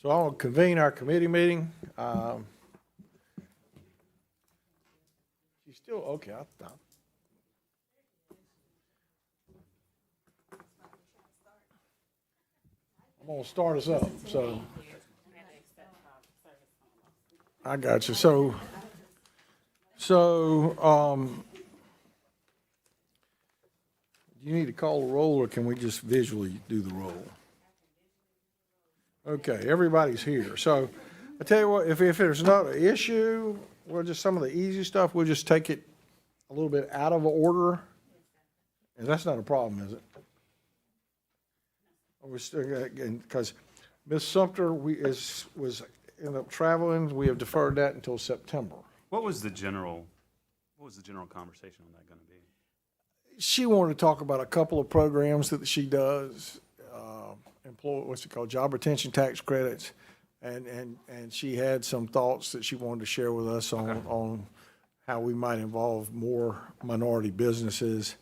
So I'll convene our committee meeting. She's still, okay, I'm gonna start us up, so. I got you. So, you need to call the roll, or can we just visually do the roll? Okay, everybody's here. So I tell you what, if there's not an issue, we'll just, some of the easy stuff, we'll just take it a little bit out of order. And that's not a problem, is it? We're still, because Ms. Sumter, was ended up traveling. We have deferred that until September. What was the general conversation on that going to be? She wanted to talk about a couple of programs that she does, what's it called, job retention tax credits, and she had some thoughts that she wanted to share with us on how we might involve more minority businesses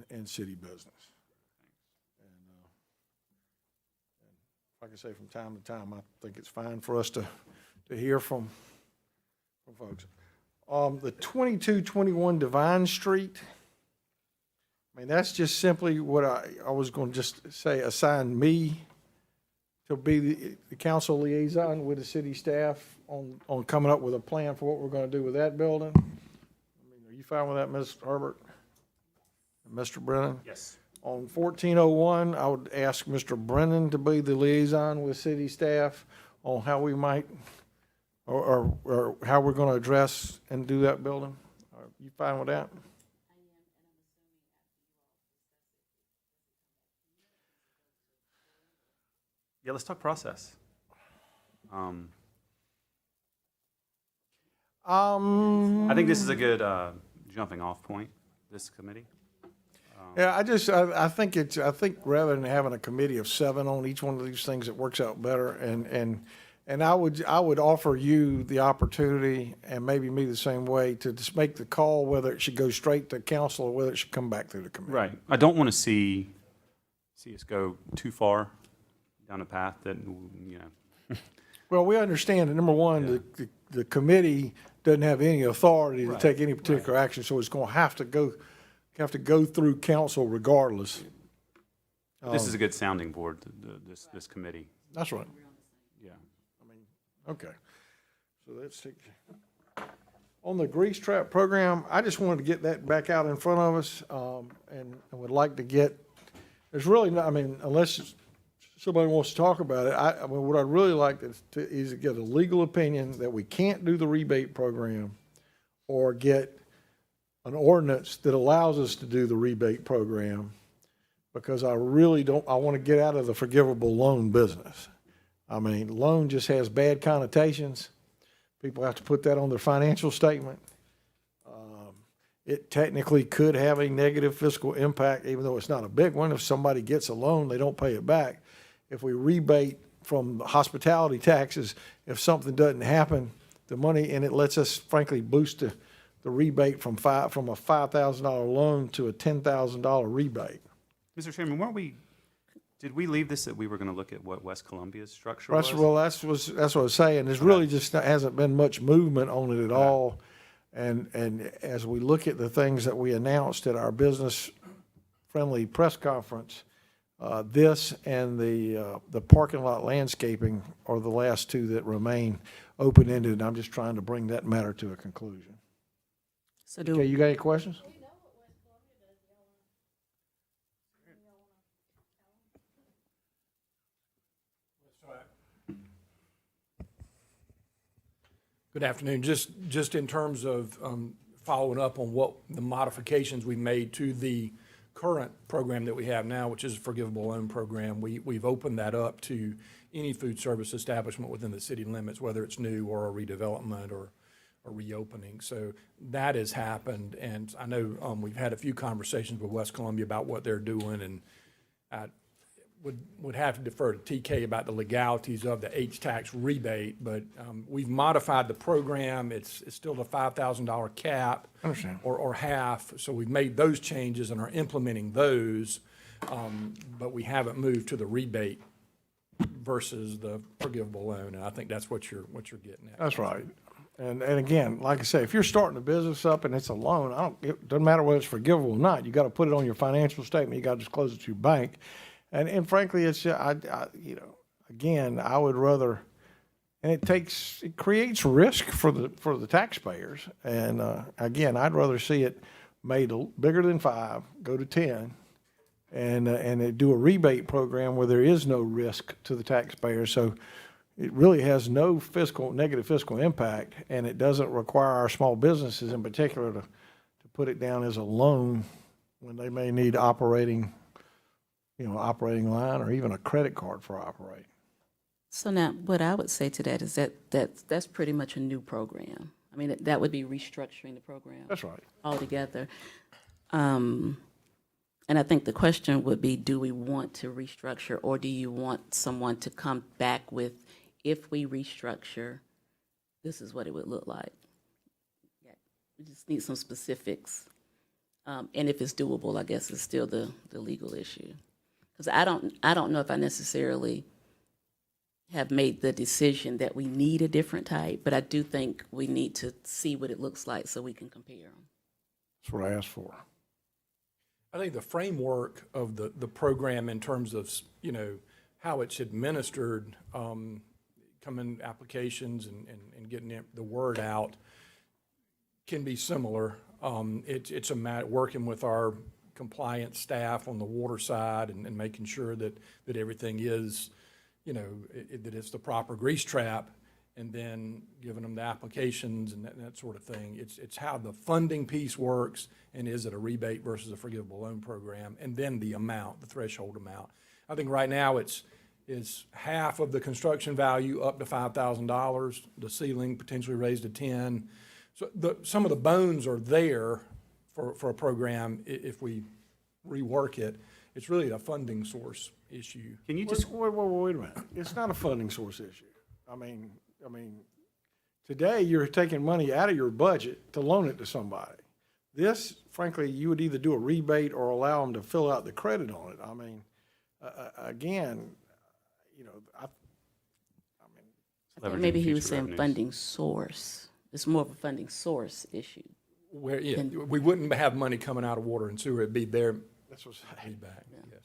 in city business. And like I say, from time to time, I think it's fine for us to hear from folks. The 2221 Divine Street. I mean, that's just simply what I was going to just say, assign me to be the council liaison with the city staff on coming up with a plan for what we're going to do with that building. I mean, are you fine with that, Ms. Herbert? And Mr. Brennan? Yes. On 1401, I would ask Mr. Brennan to be the liaison with city staff on how we might, or how we're going to address and do that building. Are you fine with that? Yeah, let's talk process. I think this is a good jumping off point, this committee. Yeah, I think rather than having a committee of 7 on each one of these things, it works out better. And I would offer you the opportunity, and maybe me the same way, to just make the call whether it should go straight to council or whether it should come back through the committee. Right. I don't want to see us go too far down a path that, you know. Well, we understand that, number one, the committee doesn't have any authority to take any particular action, so it's going to have to go through council regardless. This is a good sounding board, this committee. That's right. Yeah. I mean, okay. So let's take, on the grease trap program, I just wanted to get that back out in front of us, and I would like to get, there's really not, I mean, unless somebody wants to talk about it, I mean, what I'd really like is to get a legal opinion that we can't do the rebate program, or get an ordinance that allows us to do the rebate program, because I really don't, I want to get out of the forgivable loan business. I mean, loan just has bad connotations. People have to put that on their financial statement. It technically could have a negative fiscal impact, even though it's not a big one. If somebody gets a loan, they don't pay it back. If we rebate from hospitality taxes, if something doesn't happen, the money, and it lets us frankly boost the rebate from a $5,000 loan to a $10,000 rebate. Mr. Chairman, did we leave this that we were going to look at what West Columbia's structure was? Well, that's what I was saying. There's really just hasn't been much movement on it at all. And as we look at the things that we announced at our business-friendly press conference, this and the parking lot landscaping are the last two that remain open-ended, and I'm just trying to bring that matter to a conclusion. So Okay, you got any questions? Good afternoon. Just in terms of following up on what the modifications we made to the current program that we have now, which is a forgivable loan program, we've opened that up to any food service establishment within the city limits, whether it's new or a redevelopment or a reopening. So that has happened, and I know we've had a few conversations with West Columbia about what they're doing, and I would have to defer to TK about the legalities of the H-tax rebate, but we've modified the program. It's still the $5,000 cap or half, so we've made those changes and are implementing those, but we haven't moved to the rebate versus the forgivable loan, and I think that's what you're getting at. That's right. And again, like I say, if you're starting a business up and it's a loan, it doesn't matter whether it's forgivable or not. You got to put it on your financial statement. You got to disclose it to your bank. And frankly, it's, again, I would rather, and it creates risk for the taxpayers. And, again, I'd rather see it made bigger than 5, go to 10, and they do a rebate program where there is no risk to the taxpayer. So it really has no negative fiscal impact, and it doesn't require our small businesses in particular to put it down as a loan when they may need operating line or even a credit card for operating. So now, what I would say to that is that's pretty much a new program. I mean, that would be restructuring the program That's right. altogether. And I think the question would be, do we want to restructure, or do you want someone to come back with, if we restructure, this is what it would look like? Yeah, we just need some specifics. And if it's doable, I guess it's still the legal issue. Because I don't know if I necessarily have made the decision that we need a different type, but I do think we need to see what it looks like so we can compare them. That's what I asked for. I think the framework of the program in terms of, how it's administered, coming applications and getting the word out can be similar. It's a matter working with our compliance staff on the water side and making sure that everything is, that it's the proper grease trap, and then giving them the applications and that sort of thing. It's how the funding piece works, and is it a rebate versus a forgivable loan program, and then the amount, the threshold amount. I think right now it's half of the construction value up to $5,000, the ceiling potentially raised to 10. So some of the bones are there for a program if we rework it. It's really a funding source issue. Can you just, Wait a minute. It's not a funding source issue. I mean, today you're taking money out of your budget to loan it to somebody. This, frankly, you would either do a rebate or allow them to fill out the credit on it. I mean, again, I think maybe he was future saying revenues. funding source. It's more of a funding source issue. Where, we wouldn't have money coming out of water and sewer, it'd be their that's what's feedback, yes.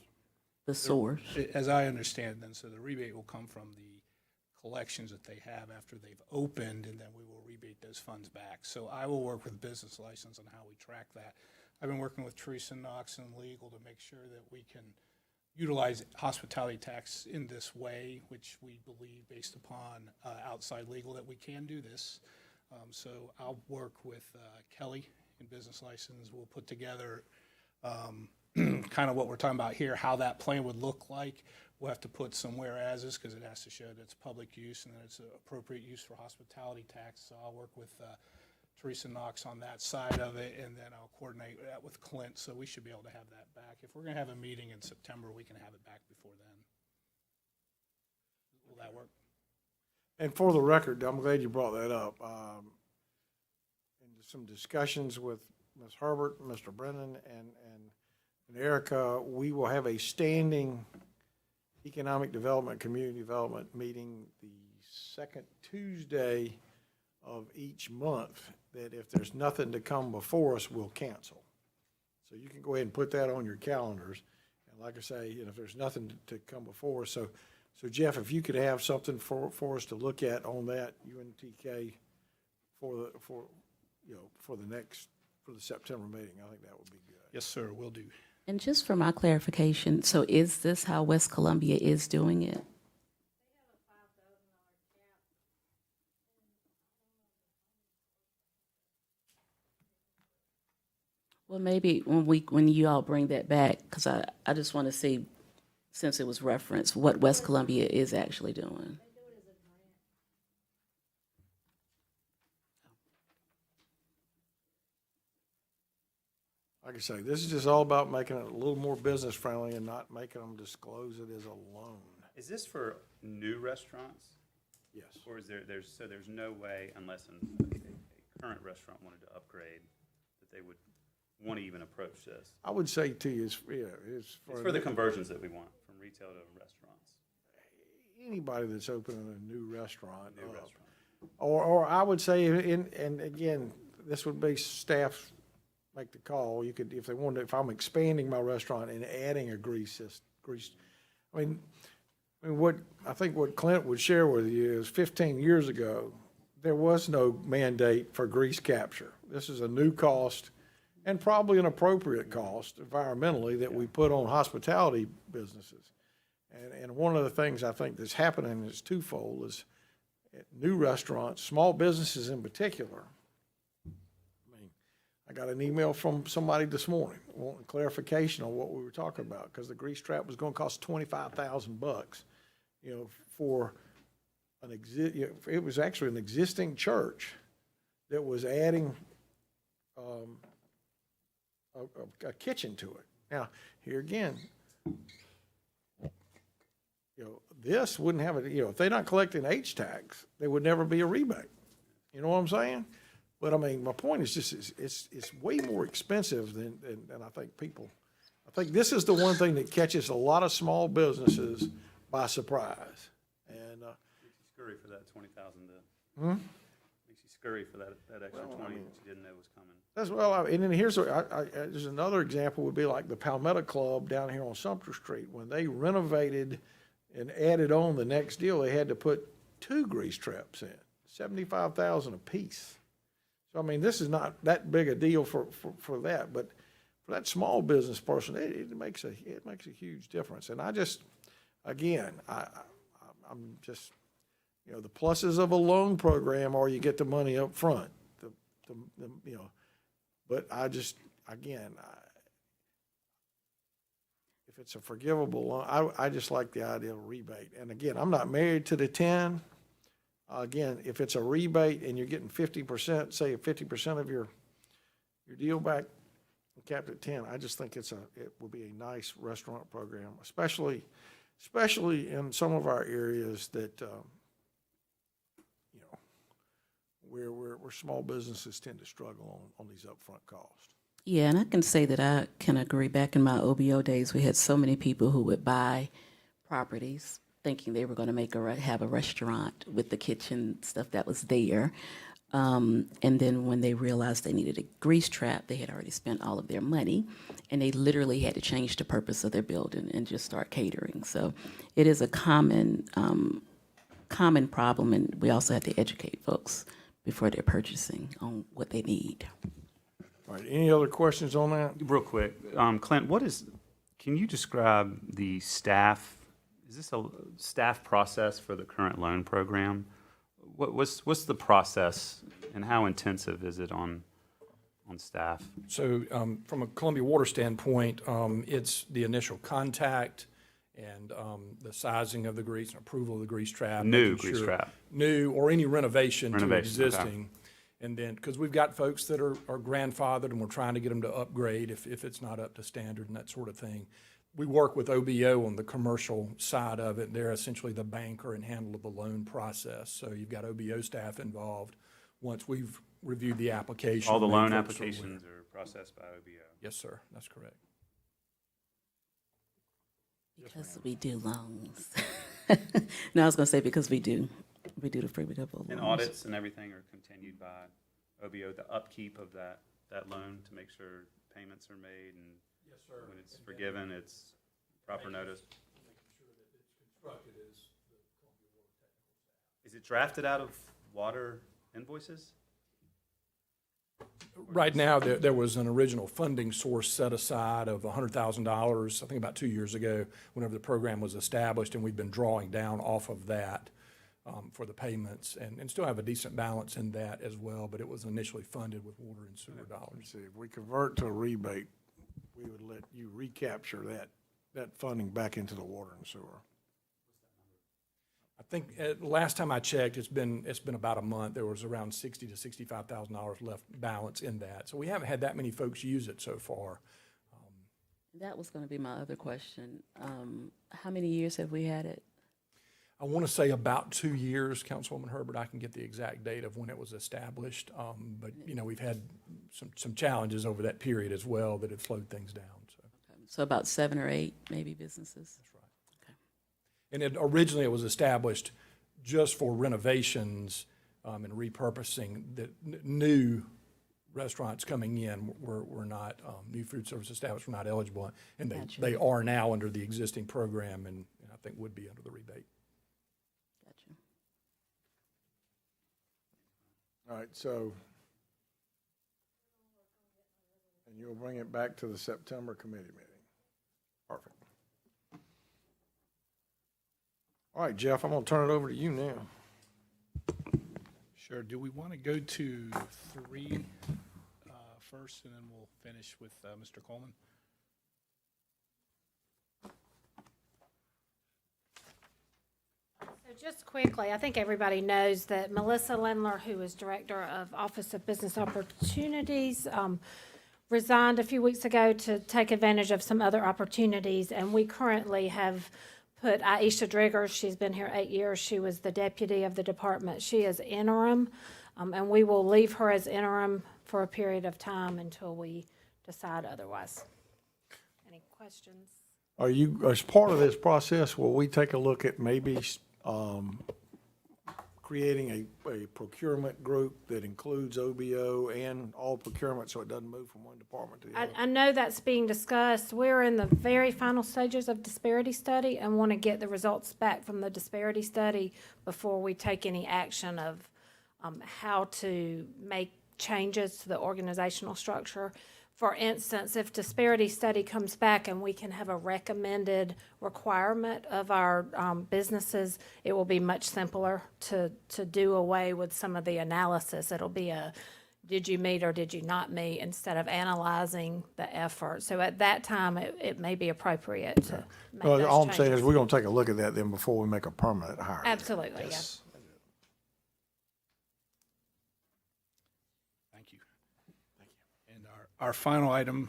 The source. As I understand then, so the rebate will come from the collections that they have after they've opened, and then we will rebate those funds back. So I will work with business license on how we track that. I've been working with Teresa Knox and legal to make sure that we can utilize hospitality tax in this way, which we believe, based upon outside legal, that we can do this. So I'll work with Kelly in business license. We'll put together kind of what we're talking about here, how that plan would look like. We'll have to put some whereases because it has to show that it's public use and that it's appropriate use for hospitality tax. So I'll work with Teresa Knox on that side of it, and then I'll coordinate that with Clint. So we should be able to have that back. If we're going to have a meeting in September, we can have it back before then. Will that work? And for the record, I'm glad you brought that up. In some discussions with Ms. Herbert, Mr. Brennan, and Erica, we will have a standing economic development, community development meeting the second Tuesday of each month, that if there's nothing to come before us, we'll cancel. So you can go ahead and put that on your calendars. And like I say, if there's nothing to come before us, so Jeff, if you could have something for us to look at on that UNTK for the September meeting, I think that would be good. Yes, sir, will do. And just for my clarification, so is this how West Columbia is doing it? Well, maybe when you all bring that back, because I just want to see, since it was referenced, what West Columbia is actually doing. Like I say, this is just all about making it a little more business friendly and not making them disclose it as a loan. is this for new restaurants? Yes. Or is there's no way, unless a current restaurant wanted to upgrade, that they would want to even approach this? I would say to you, it's It's for the conversions that we want from retail to restaurants. anybody that's opening a new restaurant. New restaurant. Or I would say, and again, this would be staff make the call. You could, if they wanted, if I'm expanding my restaurant and adding a grease, I mean, what, I think what Clint would share with you is 15 years ago, there was no mandate for grease capture. This is a new cost and probably an appropriate cost environmentally that we put on hospitality businesses. And one of the things I think that's happening is twofold, is at new restaurants, small businesses in particular. I mean, I got an email from somebody this morning wanting clarification on what we were talking about, because the grease trap was gonna cost $25,000, you know, for an it was actually an existing church that was adding a kitchen to it. Now, here again, you know, this wouldn't have you know, if they're not collecting H-tax, there would never be a rebate. You know what I'm saying? But I mean, my point is just, it's way more expensive than I think people, I think this is the one thing that catches a lot of small businesses by surprise. And, Makes you scurry for that 20,000 to, makes you scurry for that extra 20 that you didn't know was coming. That's well, and then here's there's another example would be like the Palmetto Club down here on Sumter Street. When they renovated and added on the next deal, they had to put 2 grease traps in, $75,000 a piece. So I mean, this is not that big a deal for that, but for that small business person, it makes a huge difference. And I just, again, I'm just, you know, the pluses of a loan program are you get the money up front, you know. But I just, again, if it's a forgivable loan, I just like the idea of a rebate. And again, I'm not married to the 10. Again, if it's a rebate and you're getting 50%, say 50% of your deal back, capped at 10, I just think it will be a nice restaurant program, especially in some of our areas that, you know, where small businesses tend to struggle on these upfront costs. Yeah, and I can say that I can agree. Back in my OBO days, we had so many people who would buy properties thinking they were going to have a restaurant with the kitchen stuff that was there. And then when they realized they needed a grease trap, they had already spent all of their money, and they literally had to change the purpose of their building and just start catering. So it is a common problem, and we also have to educate folks before they're purchasing on what they need. All right, any other questions on that? Real quick, Clint, can you describe the staff, is this a staff process for the current loan program? What's the process and how intensive is it on staff? So from a Columbia Water standpoint, it's the initial contact and the sizing of the grease and approval of the grease trap. New making grease sure- trap. New or any renovation to Renovation, okay. existing. And then, because we've got folks that are grandfathered and we're trying to get them to upgrade if it's not up to standard and that sort of thing. We work with OBO on the commercial side of it. They're essentially the banker and handle of the loan process. So you've got OBO staff involved. Once we've reviewed the application. All the then loan folks are applications aware. are processed by OBO. Yes, sir. That's correct. Because we do loans. No, I was going to say because we do the forgivable loans. And audits and everything are continued by OBO, the upkeep of that loan to make sure payments are made and Yes, sir. when it's forgiven, it's proper notice. Is it drafted out of water invoices? Right now, there was an original funding source set aside of $100,000, I think about 2 years ago, whenever the program was established, and we've been drawing down off of that for the payments, and still have a decent balance in that as well, but it was initially funded with water and sewer dollars. Let's see, if we convert to a rebate, we would let you recapture that funding back into the water and sewer. I think last time I checked, it's been about a month. There was around $60,000 to $65,000 left balance in that. So we haven't had that many folks use it so far. That was going to be my other question. How many years have we had it? I want to say about 2 years, Councilwoman Herbert. I can get the exact date of when it was established. But, you know, we've had some challenges over that period as well that have slowed things down. So So about 7 or 8 maybe businesses? that's right. And originally it was established just for renovations and repurposing. That new restaurants coming in were not, new food service establishments were not eligible. And they are now under the existing program and I think would be under the rebate. Gotcha. All right, so, and you'll bring it back to the September committee meeting. Perfect. All right, Jeff, I'm gonna turn it over to you now. Sure. Do we want to go to 3 first, and then we'll finish with Mr. Coleman? So just quickly, I think everybody knows that Melissa Lindler, who is Director of Office of Business Opportunities, resigned a few weeks ago to take advantage of some other opportunities, and we currently have put Aisha Driggers, she's been here 8 years, she was the deputy of the department. She is interim, and we will leave her as interim for a period of time until we decide otherwise. Any questions? Are you, as part of this process, will we take a look at maybe creating a procurement group that includes OBO and all procurement so it doesn't move from one department to the other? I know that's being discussed. We're in the very final stages of disparity study and want to get the results back from the disparity study before we take any action of how to make changes to the organizational structure. For instance, if disparity study comes back and we can have a recommended requirement of our businesses, it will be much simpler to do away with some of the analysis. It'll be a did you meet or did you not meet instead of analyzing the effort. So at that time, it may be appropriate to make Well, those all I'm saying is changes. we're gonna take a look at that then before we make a permanent hire. Absolutely, yeah. Thank you. And our final item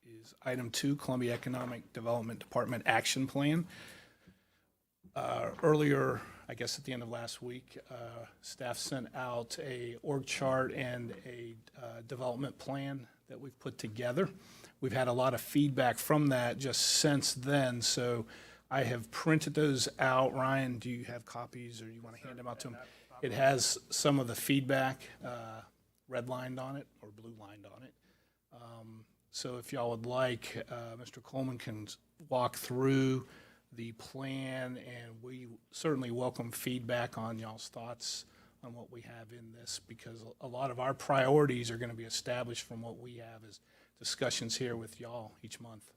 is item 2, Columbia Economic Development Department Action Plan. Earlier, I guess at the end of last week, staff sent out a org chart and a development plan that we've put together. We've had a lot of feedback from that just since then, so I have printed those out. Ryan, do you have copies or you want to hand them out to him? It has some of the feedback redlined on it or blue-lined on it. So if y'all would like, Mr. Coleman can walk through the plan, and we certainly welcome feedback on y'all's thoughts on what we have in this, because a lot of our priorities are going to be established from what we have as discussions here with y'all each month.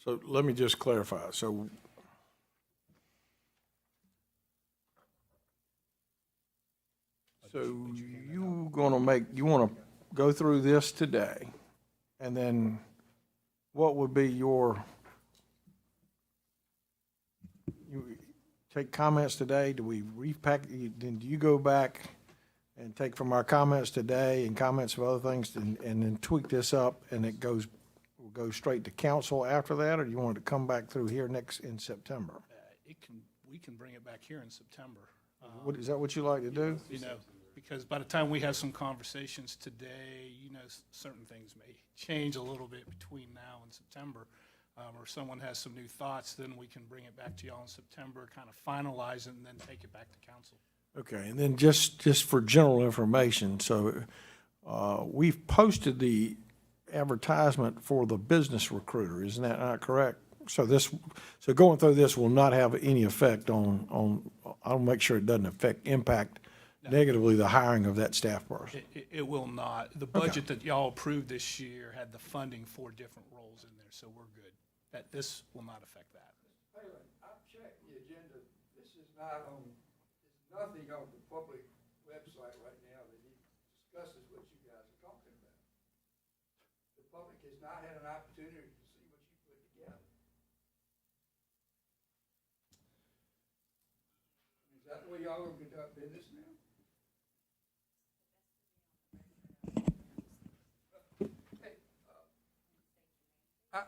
So let me just clarify. So you want to go through this today, and then what would be you take comments today? Do we repack, then do you go back and take from our comments today and comments of other things and then tweak this up and it will go straight to council after that, or do you want it to come back through here in September? We can bring it back here in September. Is that what you like to do? You know, because by the time we have some conversations today, you know, certain things may change a little bit between now and September. Or someone has some new thoughts, then we can bring it back to y'all in September, kind of finalize it, and then take it back to council. Okay, and then just for general information, so we've posted the advertisement for the business recruiter, isn't that not correct? So going through this will not have any effect on I'll make sure it doesn't impact negatively the hiring of that staff person. It will not. The budget that y'all approved this year had the funding for different roles in there, so we're good. This will not affect that. I've checked the agenda. This is not on, there's nothing on the public website right now that even discusses what you guys are talking about. The public has not had an opportunity to see what you put together. Is that the way y'all are going to conduct business now?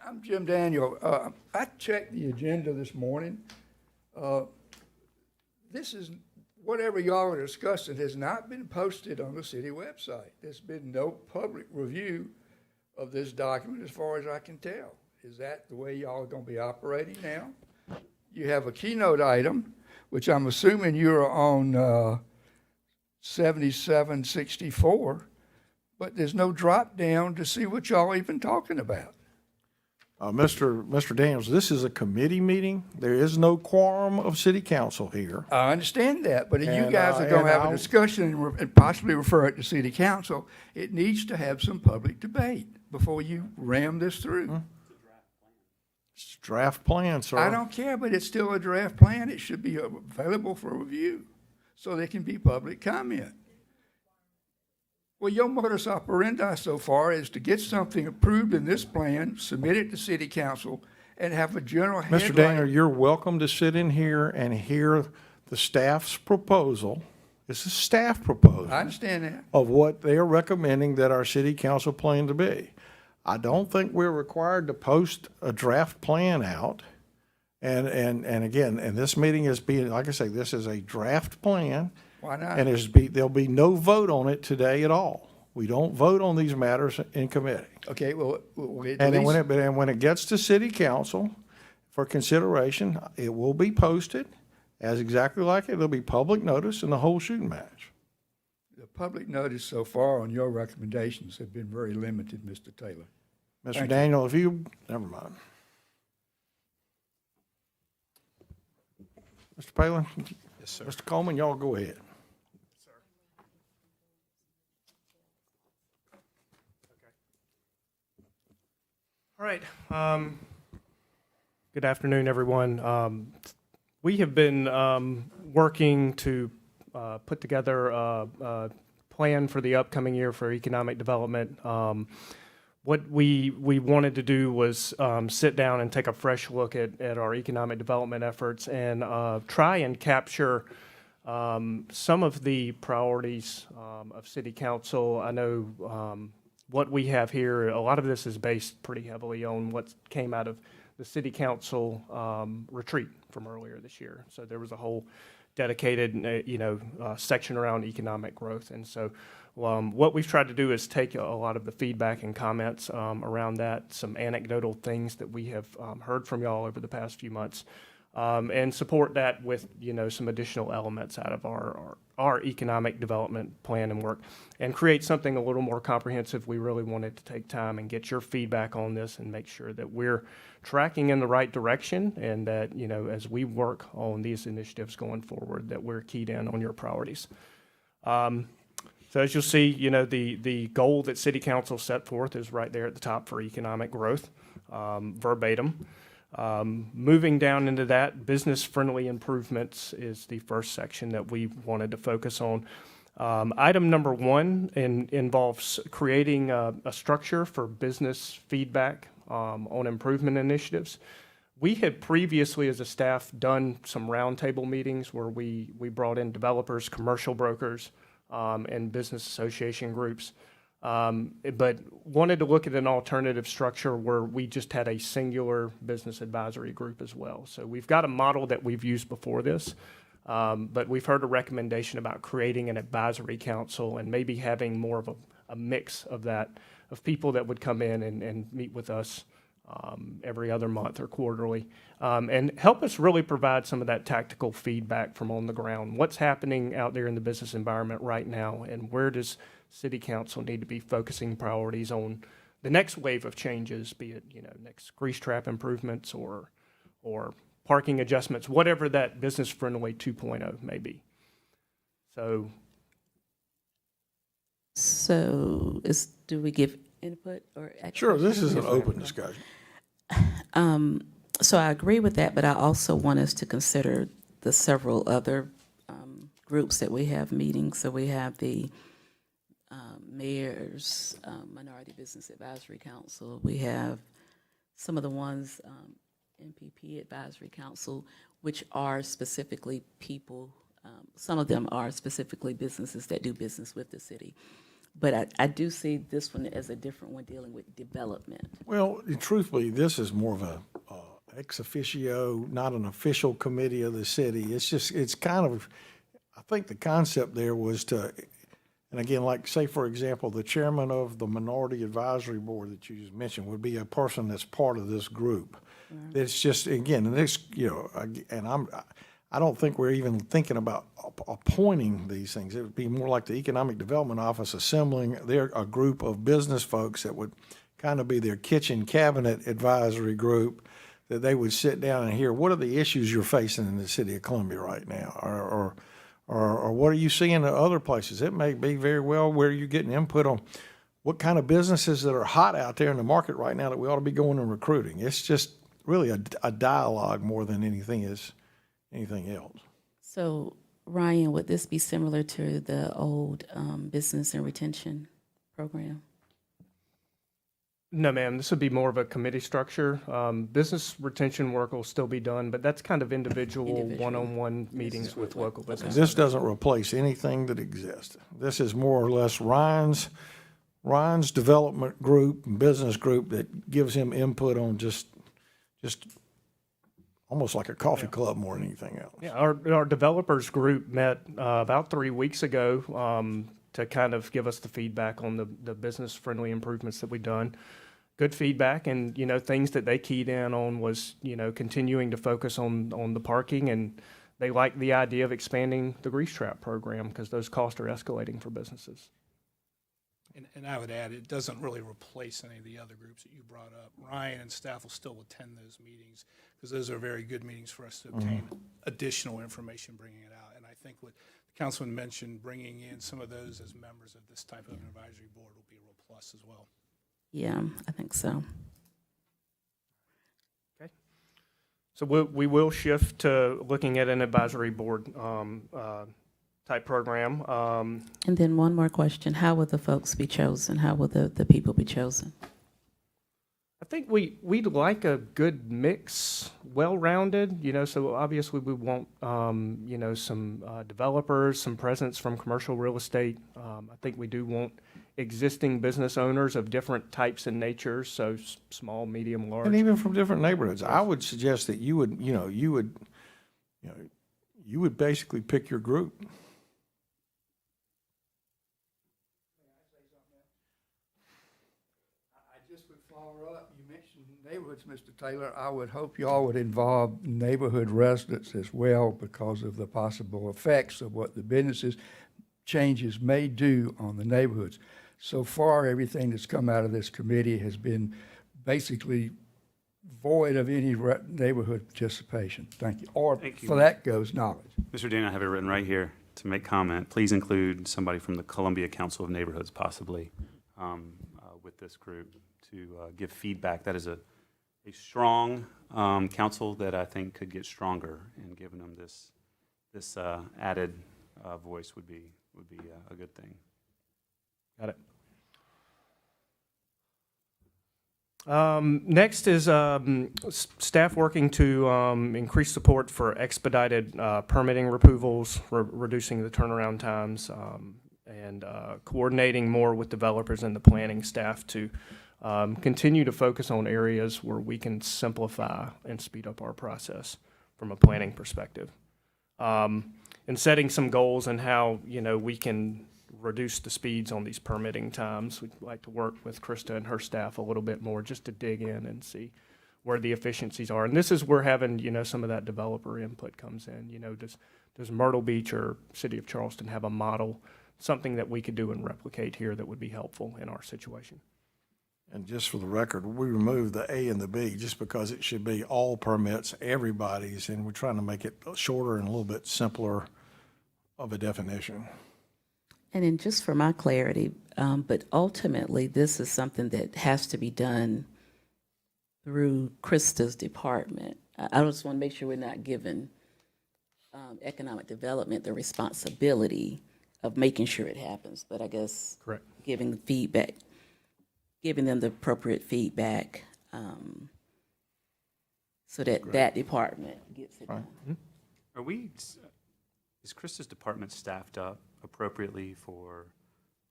I'm Jim Daniel. I checked the agenda this morning. This is, whatever y'all are discussing has not been posted on the city website. There's been no public review of this document as far as I can tell. Is that the way y'all are gonna be operating now? You have a keynote item, which I'm assuming you're on 7764, but there's no drop down to see what y'all even talking about. Mr. Daniels, this is a committee meeting. There is no quorum of city council here. I understand that, but if you And, guys are gonna and have a I'll- discussion and possibly refer it to city council, it needs to have some public debate before you ram this through. It's a draft plan, sir. I don't care, but it's still a draft plan. It should be available for review so there can be public comment. Well, your modus operandi so far is to get something approved in this plan, submit it to city council, and have a general Mr. headline. Daniel, you're welcome to sit in here and hear the staff's proposal. This is staff proposal I understand that. of what they are recommending that our city council plan to be. I don't think we're required to post a draft plan out. And again, and this meeting is being, like I say, this is a draft plan. Why not? And there'll be no vote on it today at all. We don't vote on these matters in committee. Okay, well, at And then least, when it gets to city council for consideration, it will be posted as exactly like it. There'll be public notice and the whole shooting match. the public notice so far on your recommendations have been very limited, Mr. Taylor. Mr. Thank you. Daniel, if you, never mind. Mr. Palin? Yes, sir. Mr. Coleman, y'all go ahead. All right. Good afternoon, everyone. We have been working to put together a plan for the upcoming year for economic development. What we wanted to do was sit down and take a fresh look at our economic development efforts and try and capture some of the priorities of City Council. I know what we have here, a lot of this is based pretty heavily on what came out of the City Council retreat from earlier this year. So there was a whole dedicated, section around economic growth. And so what we've tried to do is take a lot of the feedback and comments around that, some anecdotal things that we have heard from y'all over the past few months, and support that with, some additional elements out of our economic development plan and work, and create something a little more comprehensive. We really wanted to take time and get your feedback on this and make sure that we're tracking in the right direction, and that, as we work on these initiatives going forward, that we're keyed in on your priorities. So as you'll see, the goal that City Council set forth is right there at the top for economic growth, verbatim. Moving down into that, business-friendly improvements is the first section that we wanted to focus on. Item number one involves creating a structure for business feedback on improvement initiatives. We had previously, as a staff, done some roundtable meetings where we brought in developers, commercial brokers, and business association groups, but wanted to look at an alternative structure where we just had a singular business advisory group as well. So we've got a model that we've used before this, but we've heard a recommendation about creating an advisory council and maybe having more of a mix of that, of people that would come in and meet with us every other month or quarterly, and help us really provide some of that tactical feedback from on the ground. What's happening out there in the business environment right now, and where does City Council need to be focusing priorities on the next wave of changes, be it, next grease trap improvements or parking adjustments, whatever that business-friendly 2.0 may be. So do we give input or? Sure, this is an open discussion. So I agree with that, but I also want us to consider the several other groups that we have meetings. So we have the Mayor's Minority Business Advisory Council. We have some of the ones, MPP Advisory Council, which are specifically people, some of them are specifically businesses that do business with the city. But I do see this one as a different one dealing with development. Well, truthfully, this is more of a ex officio, not an official committee of the city. It's kind of, I think the concept there was to, And again, like, say, for example, the chairman of the Minority Advisory Board that you just mentioned would be a person that's part of this group. It's just, again, and this, I don't think we're even thinking about appointing these things. It would be more like the Economic Development Office assembling a group of business folks that would kind of be their kitchen cabinet advisory group, that they would sit down and hear, what are the issues you're facing in the city of Columbia right now? Or what are you seeing in other places? It may be very well where you're getting input on what kind of businesses that are hot out there in the market right now that we ought to be going and recruiting. It's just really a dialogue more than anything else. So, Ryan, would this be similar to the old business and retention program? No, ma'am, this would be more of a committee structure. Business retention work will still be done, but that's kind of individual one-on-one meetings with local businesses. This doesn't replace anything that exists. This is more or less Ryan's development group and business group that gives him input on just almost like a coffee club more than anything else. Yeah, our developers group met about 3 weeks ago to kind of give us the feedback on the business-friendly improvements that we've done. Good feedback, and, things that they keyed in on was, continuing to focus on the parking, and they like the idea of expanding the grease trap program because those costs are escalating for businesses. And I would add, it doesn't really replace any of the other groups that you brought up. Ryan and staff will still attend those meetings, because those are very good meetings for us to obtain additional information, bringing it out. And I think what the councilman mentioned, bringing in some of those as members of this type of advisory board will be a real plus as well. Yeah, I think so. Okay. So we will shift to looking at an advisory board type program. And then one more question. How will the folks be chosen? How will the people be chosen? I think we'd like a good mix, well-rounded, so obviously we want, some developers, some presence from commercial real estate. I think we do want existing business owners of different types and natures, so small, medium, large. And even from different neighborhoods. I would suggest that you would basically pick your group. Follow up, you mentioned neighborhoods, Mr. Taylor. I would hope y'all would involve neighborhood residents as well, because of the possible effects of what the businesses changes may do on the neighborhoods. So far, everything that's come out of this committee has been basically void of any neighborhood participation. Thank you. Or Thank you. for that goes knowledge. Mr. Dean, I have it written right here to make comment. Please include somebody from the Columbia Council of Neighborhoods, possibly, with this group to give feedback. That is a strong council that I think could get stronger, and giving them this added voice would be a good thing. Got it. Next is staff working to increase support for expedited permitting approvals, reducing the turnaround times, and coordinating more with developers and the planning staff to continue to focus on areas where we can simplify and speed up our process from a planning perspective. And setting some goals on how, we can reduce the speeds on these permitting times. We'd like to work with Krista and her staff a little bit more just to dig in and see where the efficiencies are. And this is where having, some of that developer input comes in. Does Myrtle Beach or City of Charleston have a model, something that we could do and replicate here that would be helpful in our situation? And just for the record, we removed the A and the B just because it should be all permits, everybody's, and we're trying to make it shorter and a little bit simpler of a definition. And then just for my clarity, but ultimately, this is something that has to be done through Krista's department. I just want to make sure we're not giving economic development the responsibility of making sure it happens, but I guess Correct. giving the feedback, giving them the appropriate feedback, so that that department gets it done. Is Krista's department staffed up appropriately for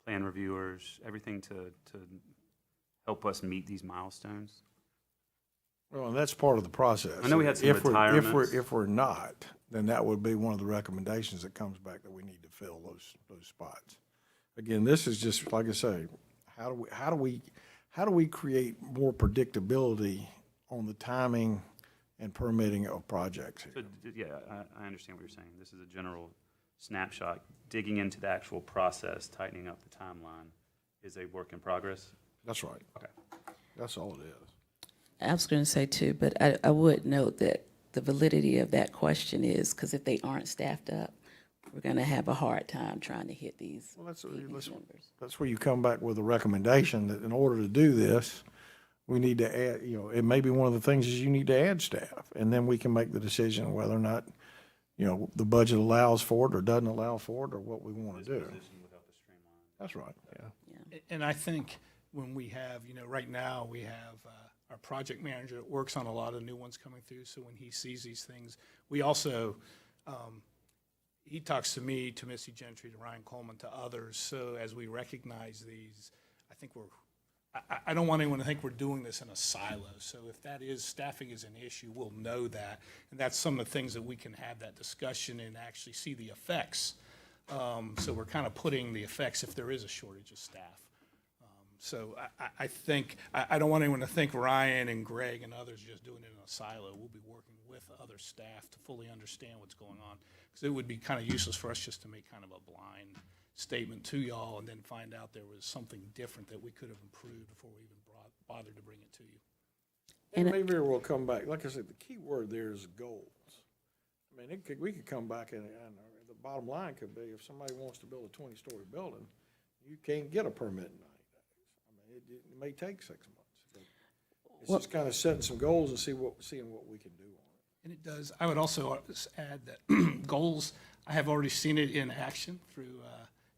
plan reviewers, everything to help us meet these milestones? Well, and that's part of the process. I know we had some retirements. If we're not, then that would be one of the recommendations that comes back, that we need to fill those spots. again, this is just, like I say, how do we create more predictability on the timing and permitting of projects here? So, yeah, I understand what you're saying. This is a general snapshot. Digging into the actual process, tightening up the timeline is a work in progress. That's right. Okay. That's all it is. I was going to say too, but I would note that the validity of that question is, because if they aren't staffed up, we're going to have a hard time trying to hit these Well, numbers. that's where you come back with a recommendation that in order to do this, we need to add, it may be one of the things is you need to add staff. And then we can make the decision whether or not, the budget allows for it or doesn't allow for it or what we want to do. That's right. Yeah. And I think when we have, right now, we have our project manager that works on a lot of new ones coming through, so when he sees these things, we also, he talks to me, to Missy Gentry, to Ryan Coleman, to others, so as we recognize these, I think I don't want anyone to think we're doing this in a silo, so if that is, staffing is an issue, we'll know that, and that's some of the things that we can have that discussion and actually see the effects. So we're kind of putting the effects if there is a shortage of staff. So I think, I don't want anyone to think Ryan and Greg and others are just doing it in a silo. We'll be working with other staff to fully understand what's going on. Because it would be kind of useless for us just to make kind of a blind statement to y'all and then find out there was something different that we could have improved before we even bothered to bring it to you. And maybe we'll come back. Like I said, the key word there is goals. I mean, we could come back and the bottom line could be if somebody wants to build a 20-story building, you can't get a permit in 90 days. I mean, it may take 6 months. But it's just kind of setting some goals and seeing what we can do on it. And it does. I would also add that goals, I have already seen it in action through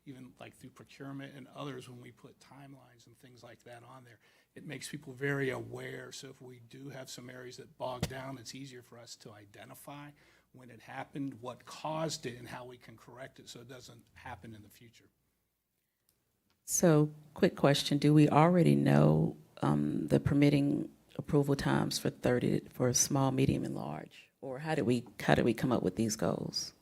even like through procurement and others when we put timelines and things like that on there. It makes people very aware. So if we do have some areas that bog down, it's easier for us to identify when it happened, what caused it, and how we can correct it so it doesn't happen in the future. So, quick question, do we already know the permitting approval times for small, medium, and large? Or how did we come up with these goals?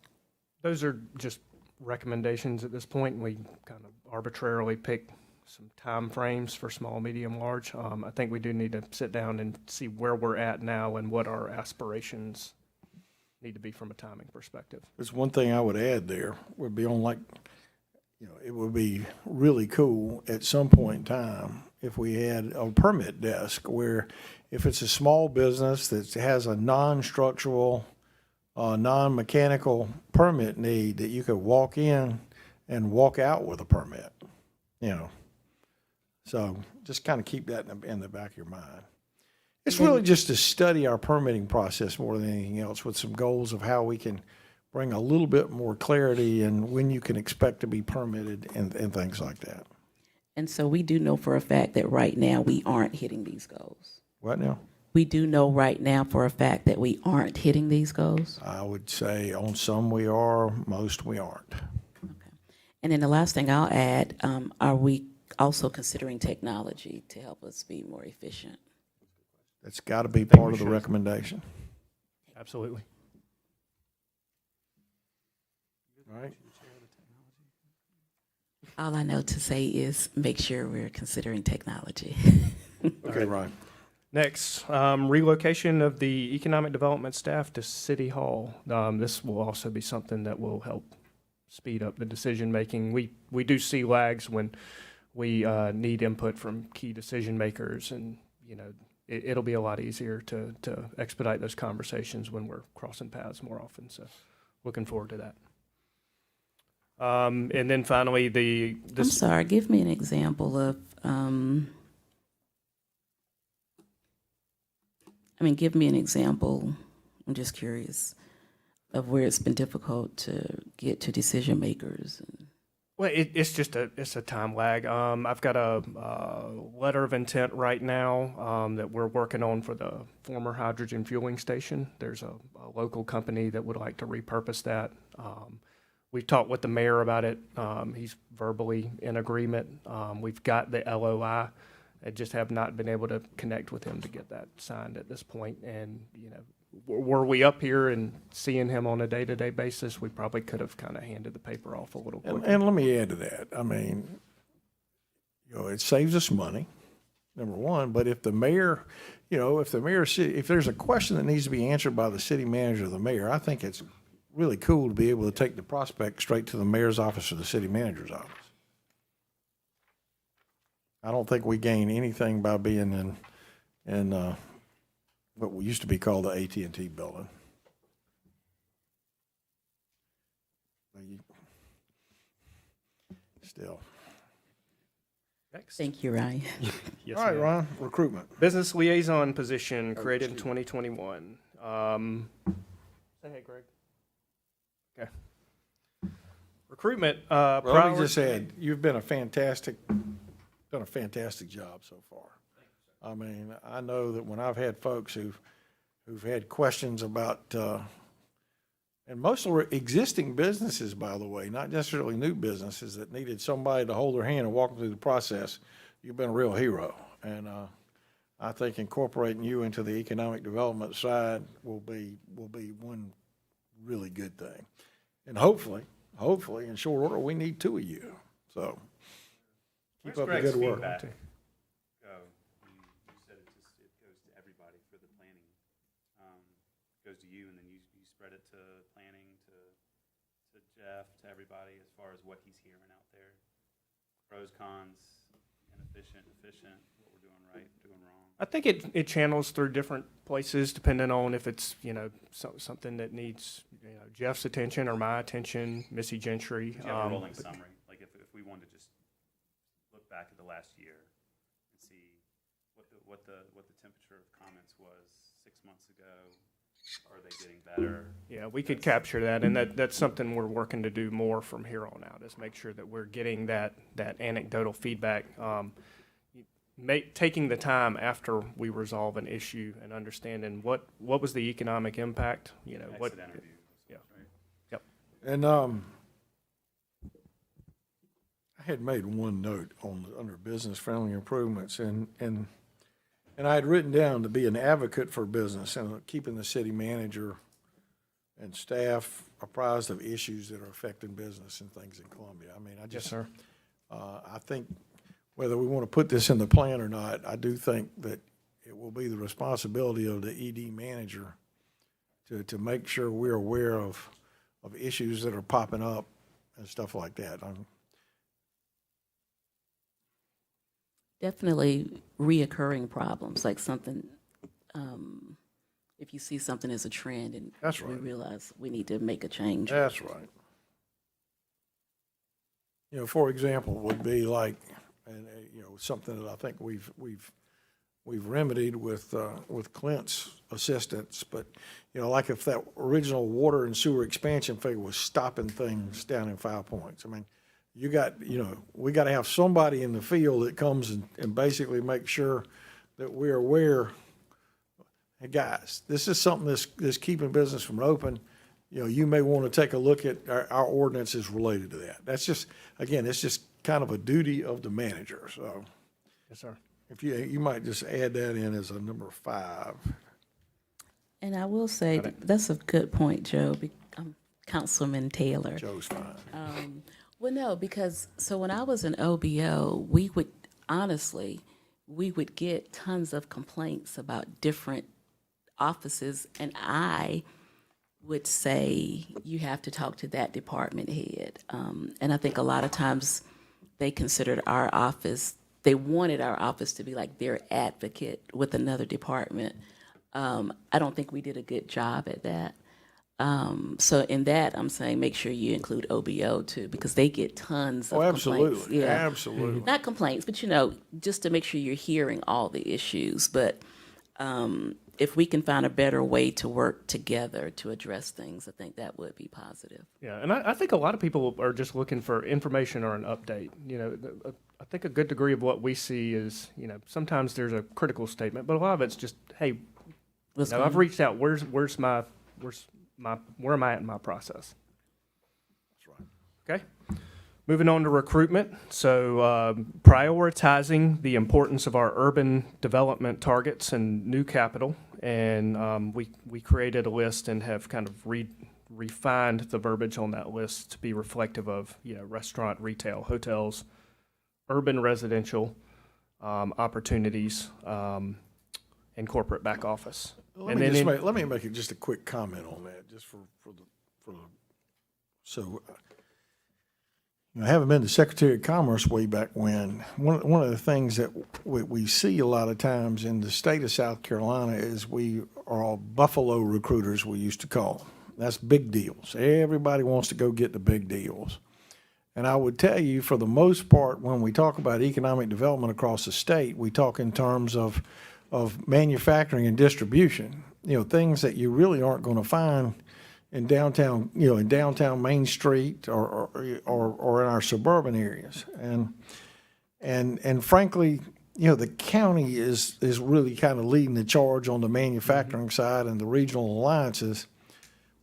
Those are just recommendations at this point. We kind of arbitrarily pick some time frames for small, medium, large. I think we do need to sit down and see where we're at now and what our aspirations need to be from a timing perspective. There's one thing I would add there would be on it would be really cool at some point in time if we had a permit desk where if it's a small business that has a non-structural, non-mechanical permit need that you could walk in and walk out with a permit, So just kind of keep that in the back of your mind. It's really just to study our permitting process more than anything else with some goals of how we can bring a little bit more clarity and when you can expect to be permitted and things like that. And so we do know for a fact that right now we aren't hitting these goals. What now? We do know right now for a fact that we aren't hitting these goals. I would say on some we are, most we aren't. Okay. And then the last thing I'll add, are we also considering technology to help us be more efficient? That's got to be part of the recommendation. Absolutely. All right. All I know to say is make sure we're considering technology. Okay, Ryan. Next, relocation of the economic development staff to City Hall. This will also be something that will help speed up the decision making. We do see lags when we need input from key decision makers, and it'll be a lot easier to expedite those conversations when we're crossing paths more often. So, looking forward to that. And then finally, I'm sorry, give me an example of, give me an example, I'm just curious, of where it's been difficult to get to decision makers. Well, it's just a time lag. I've got a letter of intent right now that we're working on for the former hydrogen fueling station. There's a local company that would like to repurpose that. We've talked with the mayor about it. He's verbally in agreement. We've got the LOI. I just have not been able to connect with him to get that signed at this point. And were we up here and seeing him on a day-to-day basis, we probably could have kind of handed the paper off a little quicker. And let me add to that. I mean, it saves us money, number one, but if the mayor, if there's a question that needs to be answered by the city manager or the mayor, I think it's really cool to be able to take the prospect straight to the mayor's office or the city manager's office. I don't think we gain anything by being in what used to be called the AT&T building. Still. Next. Thank you, Ryan. Yes, All right, ma'am. Ron, recruitment. Business liaison position created in 2021. Say hey, Greg. Okay. Recruitment. Well, let me just add, you've been done a fantastic job so far. I mean, I know that when I've had folks who've had questions about, and most were existing businesses, by the way, not necessarily new businesses that needed somebody to hold their hand and walk them through the process, you've been a real hero. And I think incorporating you into the economic development side will be one really good thing. And hopefully, in short order, we need two of you. So keep up the good work. You said it goes to everybody for the planning. Goes to you, and then you spread it to planning, to Jeff, to everybody as far as what he's hearing out there. Pros, cons, inefficient, efficient, what we're doing right, doing wrong. I think it channels through different places depending on if it's, something that needs, Jeff's attention or my attention, Missy Gentry. Do you have a rolling summary? Like if we wanted to just look back at the last year and see what the temperature of comments was 6 months ago. Are they getting better? Yeah, we could capture that, and that's something we're working to do more from here on out, is make sure that we're getting that anecdotal feedback, taking the time after we resolve an issue and understanding what was the economic impact, what. Exit interview. Yeah. Right? Yep. And I had made one note under business friendly improvements, and I had written down to be an advocate for business and keeping the city manager and staff apprised of issues that are affecting business and things in Columbia. I mean, Yes, sir. I think whether we want to put this in the plan or not, I do think that it will be the responsibility of the ED manager to make sure we're aware of issues that are popping up and stuff like that. Definitely reoccurring problems, like something, if you see something as a trend and That's we right. realize we need to make a change. That's right. For example, would be like, and something that I think we've remedied with Clint's assistance, but like if that original water and sewer expansion fee was stopping things down in 5 Points. I mean, we got to have somebody in the field that comes and basically makes sure that we're aware. Hey guys, this is something that's keeping business from open. You may want to take a look at our ordinances related to that. That's just, again, it's just kind of a duty of the manager. So Yes, sir. if you might just add that in as a number 5. And I will say, that's a good point, Joe, Councilman Taylor. Joe's fine. Well, no, because, so when I was in OBO, we would get tons of complaints about different offices, and I would say, you have to talk to that department head. And I think a lot of times they considered our office, they wanted our office to be like their advocate with another department. I don't think we did a good job at that. So in that, I'm saying make sure you include OBO too, because they get tons of complaints. Absolutely. Yeah. Absolutely. Not complaints, but just to make sure you're hearing all the issues. But if we can find a better way to work together to address things, I think that would be positive. Yeah, and I think a lot of people are just looking for information or an update. I think a good degree of what we see is, sometimes there's a critical statement, but a lot of it's just, hey, I've reached out. Where am I at in my process? That's right. Okay. Moving on to recruitment, so prioritizing the importance of our urban development targets and new capital, and we created a list and have kind of refined the verbiage on that list to be reflective of, restaurant, retail, hotels, urban residential opportunities, and corporate back office. Let me make it just a quick comment on that, just for the so. I haven't been the Secretary of Commerce way back when. One of the things that we see a lot of times in the state of South Carolina is we are all buffalo recruiters, we used to call them. That's big deals. Everybody wants to go get the big deals. And I would tell you, for the most part, when we talk about economic development across the state, we talk in terms of manufacturing and distribution, things that you really aren't going to find in downtown, in downtown Main Street or in our suburban areas. And frankly, the county is really kind of leading the charge on the manufacturing side and the regional alliances.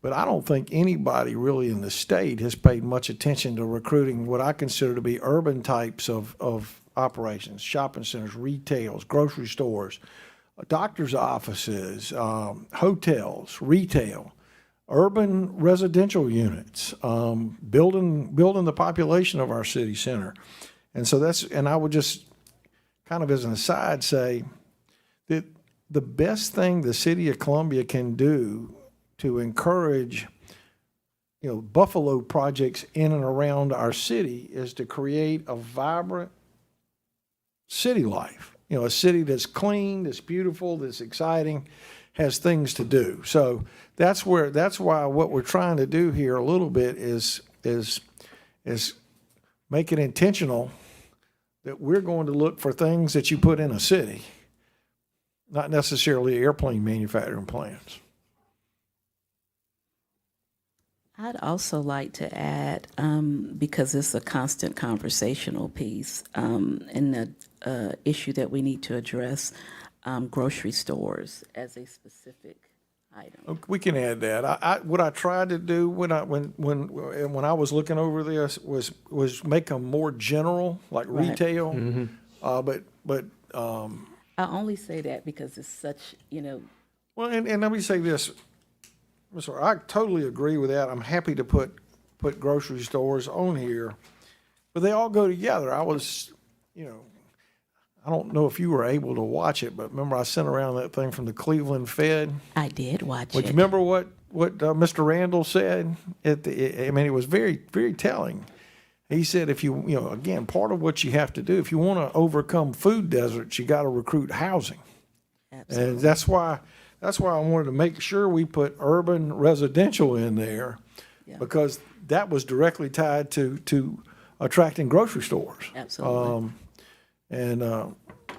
But I don't think anybody really in the state has paid much attention to recruiting what I consider to be urban types of operations, shopping centers, retails, grocery stores, doctor's offices, hotels, retail, urban residential units, building the population of our city center. And so and I would just kind of as an aside say that the best thing the city of Columbia can do to encourage, Buffalo projects in and around our city is to create a vibrant city life. A city that's clean, that's beautiful, that's exciting, has things to do. So that's why what we're trying to do here a little bit is make it intentional that we're going to look for things that you put in a city, not necessarily airplane manufacturing plants. I'd also like to add, because it's a constant conversational piece, and the issue that we need to address, grocery stores as a specific item. We can add that. What I tried to do when I was looking over this was make them more general, like Right. retail. Mm-hmm. But I only say that because it's such, well, and let me say this, Mr. I totally agree with that. I'm happy to put grocery stores on here, but they all go together. I was, I don't know if you were able to watch it, but remember I sent around that thing from the Cleveland Fed? I did watch But it. you remember what Mr. Randall said? It was very, very telling. He said, if again, part of what you have to do, if you want to overcome food deserts, you got to recruit housing. Absolutely. And that's why I wanted to make sure we put urban residential in there, Yeah. because that was directly tied to attracting grocery stores. Absolutely.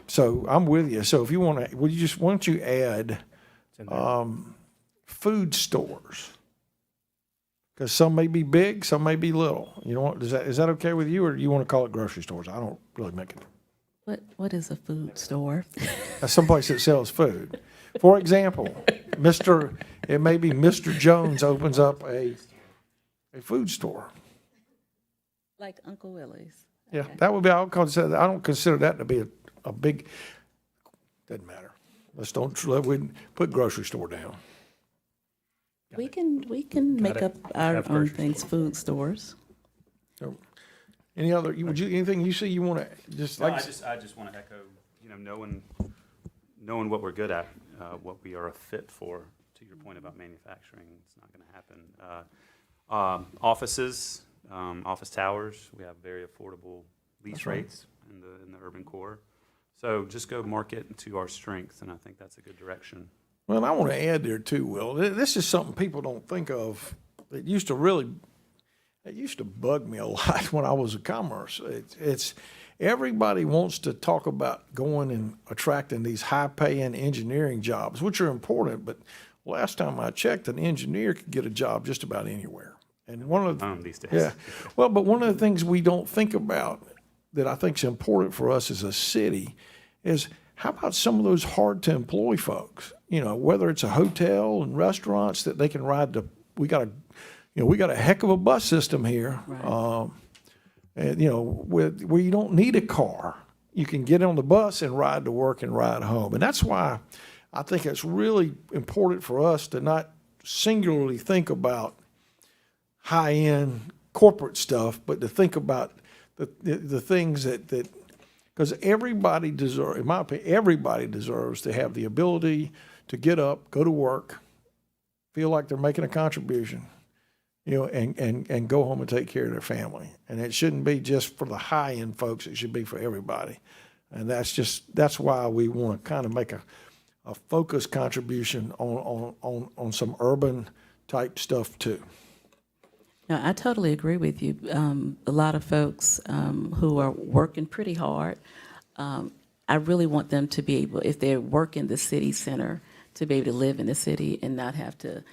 So I'm with you. So if you want to, why don't you add food stores? Because some may be big, some may be little. Is that okay with you, or do you want to call it grocery stores? I don't really make it. What is a food store? That's someplace that sells food. For example, it may be Mr. Jones opens up a food store. Like Uncle Willie's. Yeah, Okay. that would be. I don't consider that to be a big. Doesn't matter. We put grocery store down. We can make up our Have own grocery things, food stores. So, anything you see you want to just No, like? I just want to echo, knowing what we're good at, what we are a fit for. To your point about manufacturing, it's not going to happen. Offices, office towers, we have very affordable lease That's right. rates in the urban core. So just go market to our strengths, and I think that's a good direction. Well, I want to add there too, Will. This is something people don't think of. It used to bug me a lot when I was in commerce. It's everybody wants to talk about going and attracting these high-paying engineering jobs, which are important. But last time I checked, an engineer could get a job just about anywhere. And one of the, These days. yeah, well, but one of the things we don't think about that I think is important for us as a city is how about some of those hard-to-employ folks? Whether it's a hotel and restaurants that they can ride to. We got a heck of a bus system here. Right. and, you know, where you don't need a car. You can get on the bus and ride to work and ride home. And that's why I think it's really important for us to not singularly think about high-end corporate stuff, but to think about the things that because everybody deserves, in my opinion, everybody deserves to have the ability to get up, go to work, feel like they're making a contribution, you know, and go home and take care of their family. And it shouldn't be just for the high-end folks, it should be for everybody. And that's why we want to kind of make a focused contribution on some urban type stuff too. No, I totally agree with you. A lot of folks who are working pretty hard, I really want them to be able, if they work in the city center, to be able to live in the city and not have to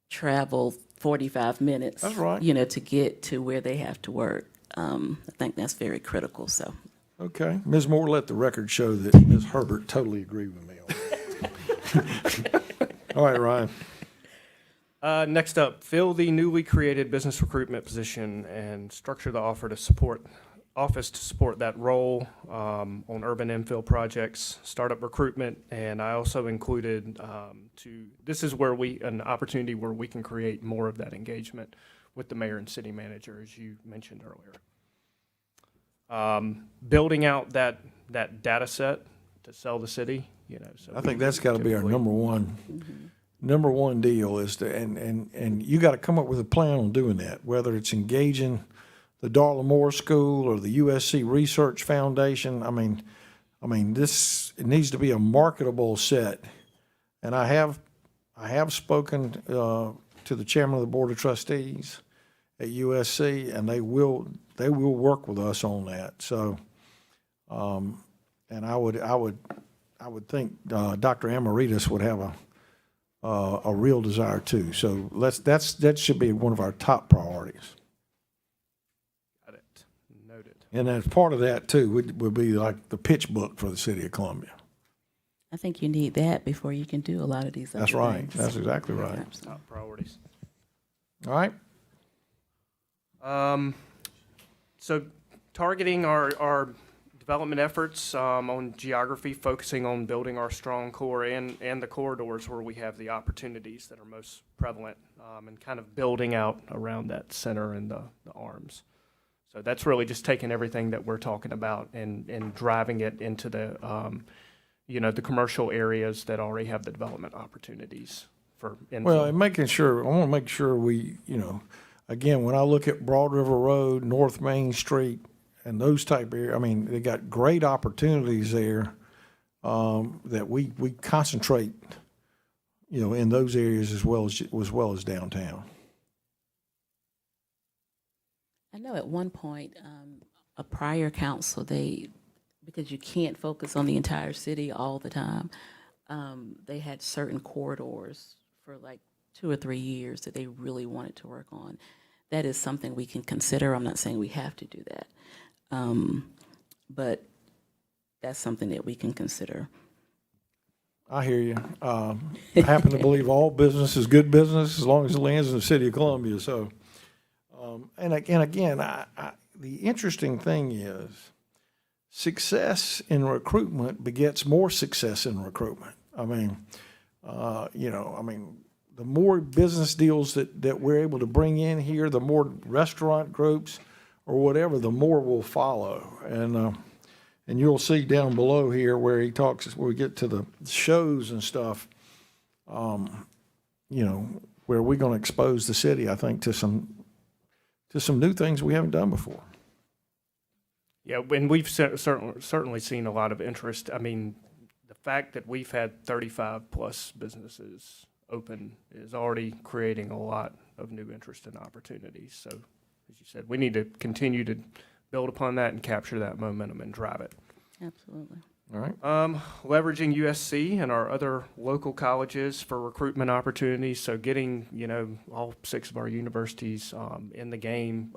travel 45 minutes. That's right. You know, to get to where they have to work. I think that's very critical. So. Okay, Ms. Moore, let the record show that Ms. Herbert totally agreed with me on that. All right, Ryan. Next up, fill the newly created business recruitment position and structure the office to support that role on urban infill projects, startup recruitment, and I also included this is where an opportunity where we can create more of that engagement with the mayor and city manager, as you mentioned earlier. Building out that data set to sell the city, you know. So I think that's got to be our number one deal is to, and you got to come up with a plan on doing that, whether it's engaging the Darla Moore School or the USC Research Foundation. I mean, it needs to be a marketable set. And I have spoken to the chairman of the board of trustees at USC, and they will work with us on that. So, and I would think Dr. Amaritas would have a real desire too. So that should be one of our top priorities. got it. Noted. And as part of that too would be like the pitch book for the city of Columbia. I think you need that before you can do a lot of these other That's right. things. That's exactly right. Absolutely. Top priorities. All right. So targeting our development efforts on geography, focusing on building our strong core and the corridors where we have the opportunities that are most prevalent, and kind of building out around that center and the arms. So that's really just taking everything that we're talking about and driving it into the, the commercial areas that already have the development opportunities for infill. Well, and I want to make sure we, again, when I look at Broad River Road, North Main Street, and those type of areas, I mean, they got great opportunities there that we concentrate, in those areas as well as downtown. I know at one point, a prior council, because you can't focus on the entire city all the time, they had certain corridors for like 2 or 3 years that they really wanted to work on. That is something we can consider. I'm not saying we have to do that. But that's something that we can consider. I hear you. I happen to believe all business is good business as long as it lands in the city of Columbia. So, and again, the interesting thing is success in recruitment begets more success in recruitment. The more business deals that we're able to bring in here, the more restaurant groups or whatever, the more will follow. And you'll see down below here where he talks, where we get to the shows and stuff, where we're going to expose the city, I think, to some new things we haven't done before. Yeah, and we've certainly seen a lot of interest. I mean, the fact that we've had 35 plus businesses open is already creating a lot of new interest and opportunities. So, as you said, we need to continue to build upon that and capture that momentum and drive it. Absolutely. All right. Leveraging USC and our other local colleges for recruitment opportunities. So getting, all 6 of our universities in the game.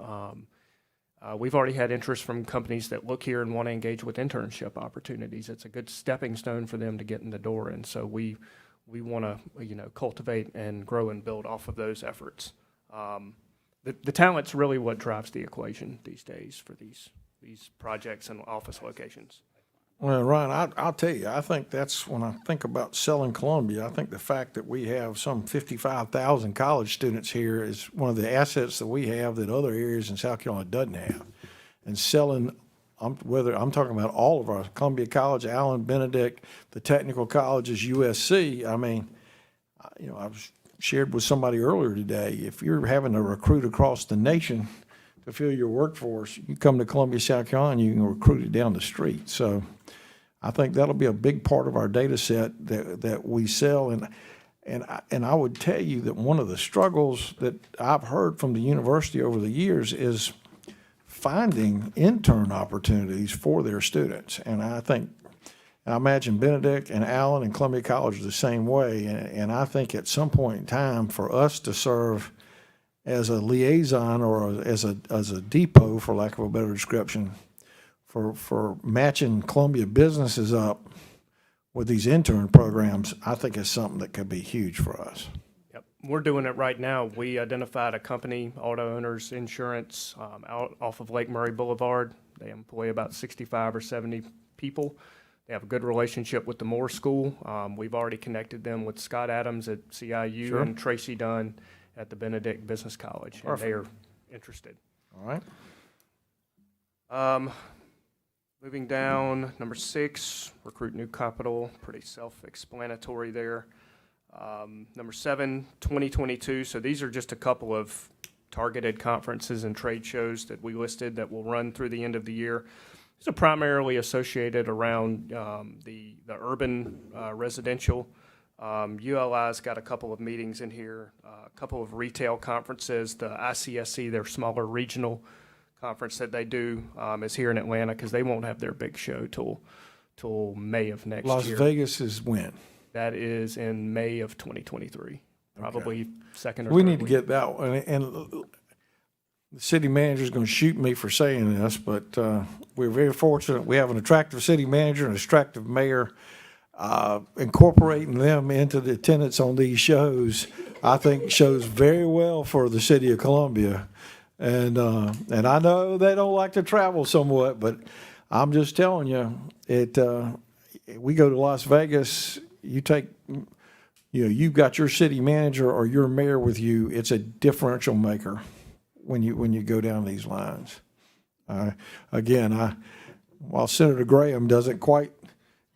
We've already had interest from companies that look here and want to engage with internship opportunities. It's a good stepping stone for them to get in the door. And so we want to, cultivate and grow and build off of those efforts. the talent's really what drives the equation these days for these projects and office locations. Well, Ryan, I'll tell you, I think that's, when I think about selling Columbia, I think the fact that we have some 55,000 college students here is one of the assets that we have that other areas in South Carolina doesn't have. And selling, I'm talking about all of our, Columbia College, Allen, Benedict, the technical colleges, USC. I mean, I was shared with somebody earlier today, if you're having to recruit across the nation to fill your workforce, you come to Columbia, South Carolina, you can recruit it down the street. So I think that'll be a big part of our data set that we sell. And I would tell you that one of the struggles that I've heard from the university over the years is finding intern opportunities for their students. And I imagine Benedict and Allen and Columbia College are the same way. And I think at some point in time, for us to serve as a liaison or as a depot, for lack of a better description, for matching Columbia businesses up with these intern programs, I think is something that could be huge for us. Yep, we're doing it right now. We identified a company, Auto Owners Insurance, out off of Lake Murray Boulevard. They employ about 65 or 70 people. They have a good relationship with the Moore School. We've already connected them with Scott Adams at CIU Sure. and Tracy Dunn at the Benedict Business College, and they are interested. All right. Moving down, number 6, recruit new capital, pretty self-explanatory there. Number 7, 2022, so these are just a couple of targeted conferences and trade shows that we listed that will run through the end of the year. These are primarily associated around the urban residential. ULI's got a couple of meetings in here, a couple of retail conferences. The ICSC, their smaller regional conference that they do, is here in Atlanta because they won't have their big show till May of next Las year. Vegas is when? That is in May of 2023, probably second or We third need to week. get that one. And the city manager's going to shoot me for saying this, but we're very fortunate. We have an attractive city manager and an attractive mayor. Incorporating them into the attendance on these shows, I think shows very well for the city of Columbia. And I know they don't like to travel somewhat, but I'm just telling you, we go to Las Vegas, you've got your city manager or your mayor with you. It's a differential maker when you go down these lines. While Senator Graham doesn't quite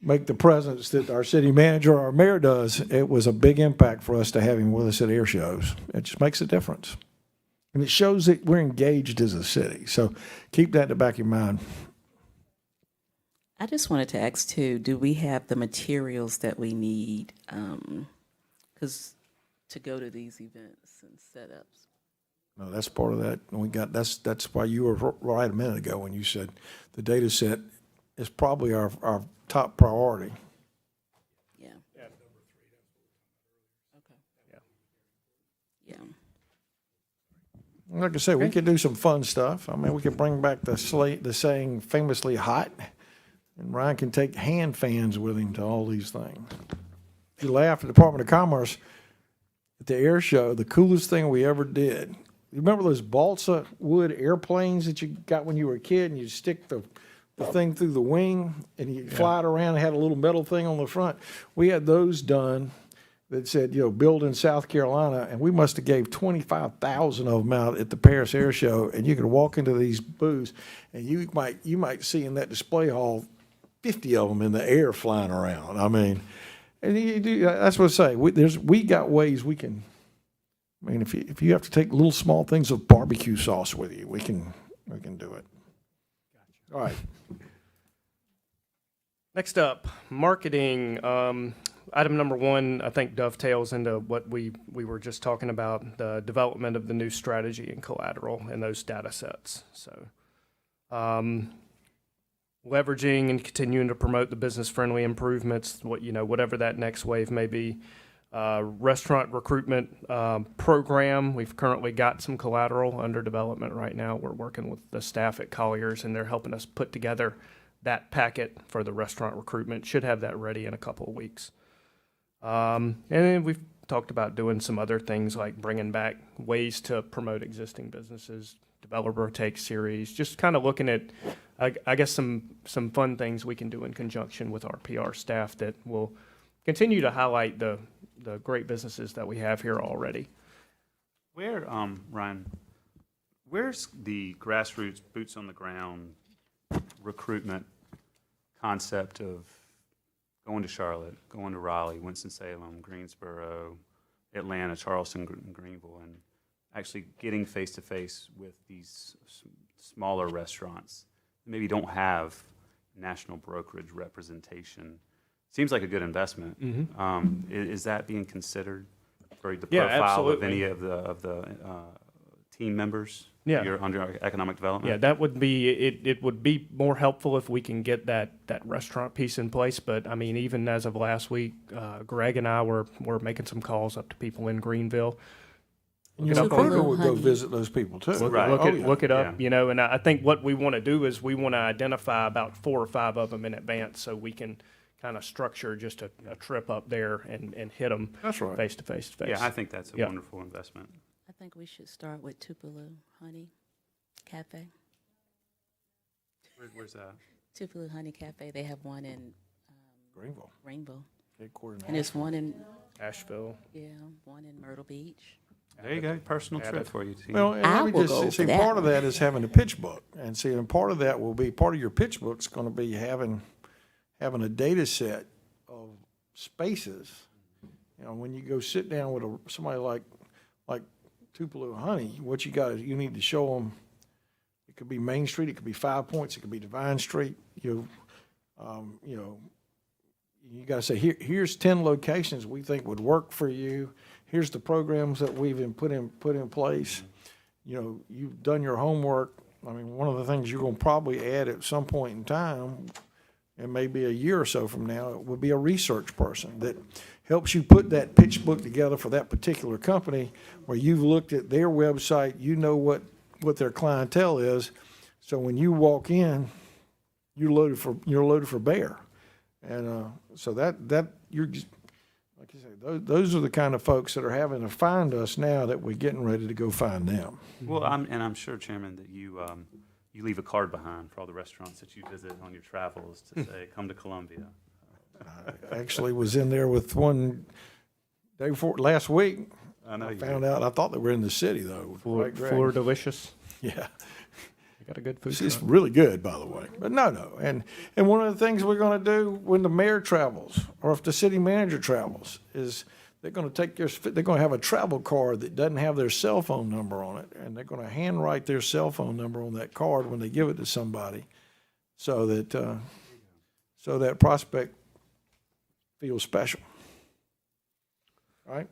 make the presence that our city manager or our mayor does, it was a big impact for us to have him with us at air shows. It just makes a difference. And it shows that we're engaged as a city. So keep that in the back of your mind. I just wanted to ask too, do we have the materials that we need? Because to go to these events and setups. No, that's part of that. That's why you were right a minute ago when you said the data set is probably our top priority. Yeah. Okay. Yeah. Like I said, we could do some fun stuff. I mean, we could bring back the saying famously hot, and Ryan can take hand fans with him to all these things. If you laugh at the Department of Commerce, at the air show, the coolest thing we ever did, you remember those balsa wood airplanes that you got when you were a kid, and you stick the thing through the wing, and you fly it around and had a little metal thing on the front? We had those done that said, build in South Carolina, and we must have gave 25,000 of them out at the Paris Air Show, and you could walk into these booths, and you might see in that display hall 50 of them in the air flying around. I mean, and that's what I say. We got ways we can. I mean, if you have to take little small things of barbecue sauce with you, we can do it. All right. Next up, marketing. Item number 1, I think, dovetails into what we were just talking about, the development of the new strategy and collateral and those data sets. So leveraging and continuing to promote the business-friendly improvements, whatever that next wave may be. Restaurant recruitment program, we've currently got some collateral under development right now. We're working with the staff at Colliers, and they're helping us put together that packet for the restaurant recruitment. Should have that ready in a couple of weeks. And then we've talked about doing some other things like bringing back ways to promote existing businesses, developer take series, just kind of looking at, I guess, some fun things we can do in conjunction with our PR staff that will continue to highlight the great businesses that we have here already. Where, Ryan, where's the grassroots, boots on the ground recruitment concept of going to Charlotte, going to Raleigh, Winston-Salem, Greensboro, Atlanta, Charleston, Greenville, and actually getting face-to-face with these smaller restaurants that maybe don't have national brokerage representation? Seems like a good investment. Is that being considered for the Yeah, profile of absolutely. any of the team members? Yeah. You're under economic development? Yeah, that would be, it would be more helpful if we can get that restaurant piece in place. But I mean, even as of last week, Greg and I were making some calls up to people in Greenville. And your Tupelo recruiter would go Honey. visit those people too. Right. Look it up, Yeah. you know, and I think what we want to do is we want to identify about 4 or 5 of them in advance so we can kind of structure just a trip up there and hit them That's right. face to face. Yeah, I think that's a Yeah. wonderful investment. I think we should start with Tupelo Honey Cafe. Where's that? Tupelo Honey Cafe, they have one in Greenville, Rainbow. headquartered. And there's one in, Asheville. yeah, one in Myrtle Beach. There you go, personal trip for you, team. Well, and I let me will just go see, for that part of one. that is having a pitch book. And see, and part of that will be, part of your pitch book's gonna be having a data set of spaces. You know, when you go sit down with somebody like Tupelo Honey, what you got is, you need to show them, it could be Main Street, it could be 5 Points, it could be Divine Street, you know, you gotta say, here's 10 locations we think would work for you. Here's the programs that we've put in place. You know, you've done your homework. I mean, one of the things you're gonna probably add at some point in time, and maybe a year or so from now, would be a research person that helps you put that pitch book together for that particular company, where you've looked at their website, you know what their clientele is. So when you walk in, you're loaded for bear. And so that you're just, like you say, those are the kind of folks that are having to find us now that we're getting ready to go find them. Well, I'm sure, Chairman, that you leave a card behind for all the restaurants that you visit on your travels to say, come to Columbia. I actually was in there with one day before, last week. I know I you found out, I thought they were in the city though. Right, Greg? Floor delicious. Yeah. You got a good food It's truck. really good, by the way. But no. And one of the things we're gonna do when the mayor travels, or if the city manager travels, is they're gonna they're gonna have a travel card that doesn't have their cell phone number on it, and they're gonna handwrite their cell phone number on that card when they give it to somebody, so that prospect feels special. All right?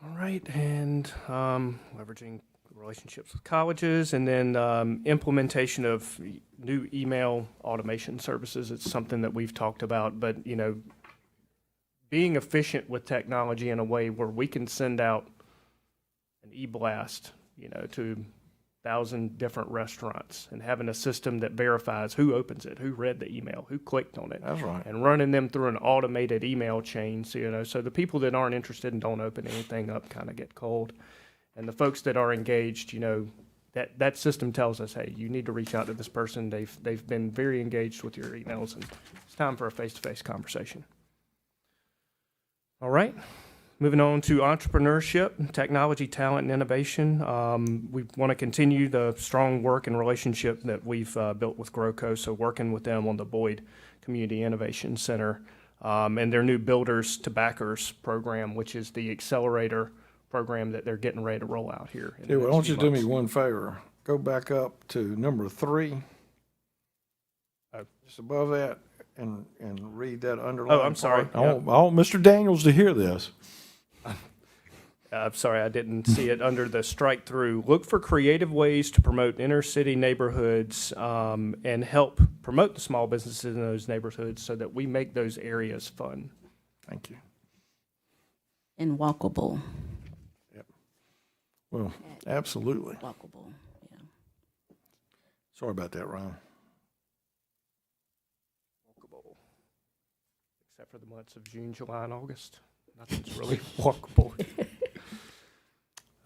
All right, and leveraging relationships with colleges, and then implementation of new email automation services. It's something that we've talked about, but, you know, being efficient with technology in a way where we can send out an e-blast, you know, to 1,000 different restaurants, and having a system that verifies who opens it, who read the email, who clicked on it. That's right. And running them through an automated email chain, so, you know, so the people that aren't interested and don't open anything up kind of get cold. And the folks that are engaged, you know, that system tells us, hey, you need to reach out to this person. They've been very engaged with your emails, and it's time for a face-to-face conversation. All right. Moving on to entrepreneurship, technology, talent, and innovation. We want to continue the strong work and relationship that we've built with GrowCo, so working with them on the Boyd Community Innovation Center and their new Builders to Backers program, which is the accelerator program that they're getting ready to roll out here. in the Yeah, well, next why don't few you do me months. one favor? Go back up to number 3. Just above that, and read that underlined I'm sorry. part. I want Mr. Daniels to hear this. I'm sorry, I didn't see it under the strike through. Look for creative ways to promote inner city neighborhoods and help promote the small businesses in those neighborhoods so that we make those areas fun. Thank you. And walkable, Well, absolutely. walkable, yeah. Sorry about that, Ryan. Except for the months of June, July, and August. Nothing's really walkable.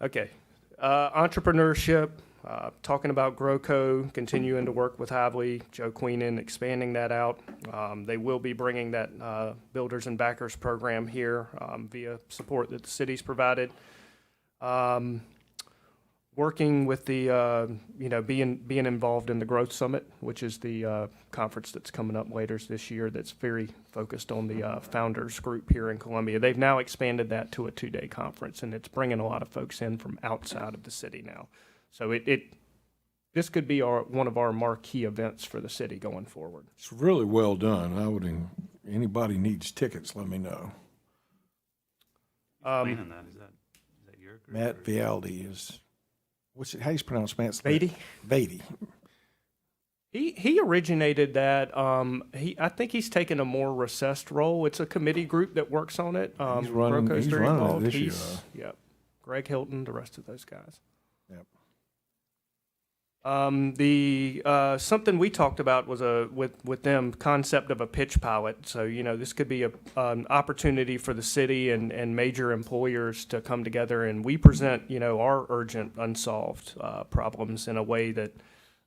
Okay. Entrepreneurship, talking about GrowCo, continuing to work with Hively, Joe Queenan, expanding that out. They will be bringing that Builders and Backers program here via support that the city's provided. Working with the, being involved in the Growth Summit, which is the conference that's coming up later this year that's very focused on the founders group here in Columbia. They've now expanded that to a 2-day conference, and it's bringing a lot of folks in from outside of the city now. So this could be one of our marquee events for the city going forward. It's really well done. Anybody needs tickets, let me know. Explaining that, is that your group? Matt Vialdi is, how do you pronounce Matt's? Beatty? Beatty. He originated that. I think he's taken a more recessed role. It's a committee group that works on it. He's running it this year. Yep. Greg Hilton, the rest of those guys. Yep. Something we talked about was with them concept of a pitch pilot. So this could be an opportunity for the city and major employers to come together, and we present our urgent unsolved problems in a way that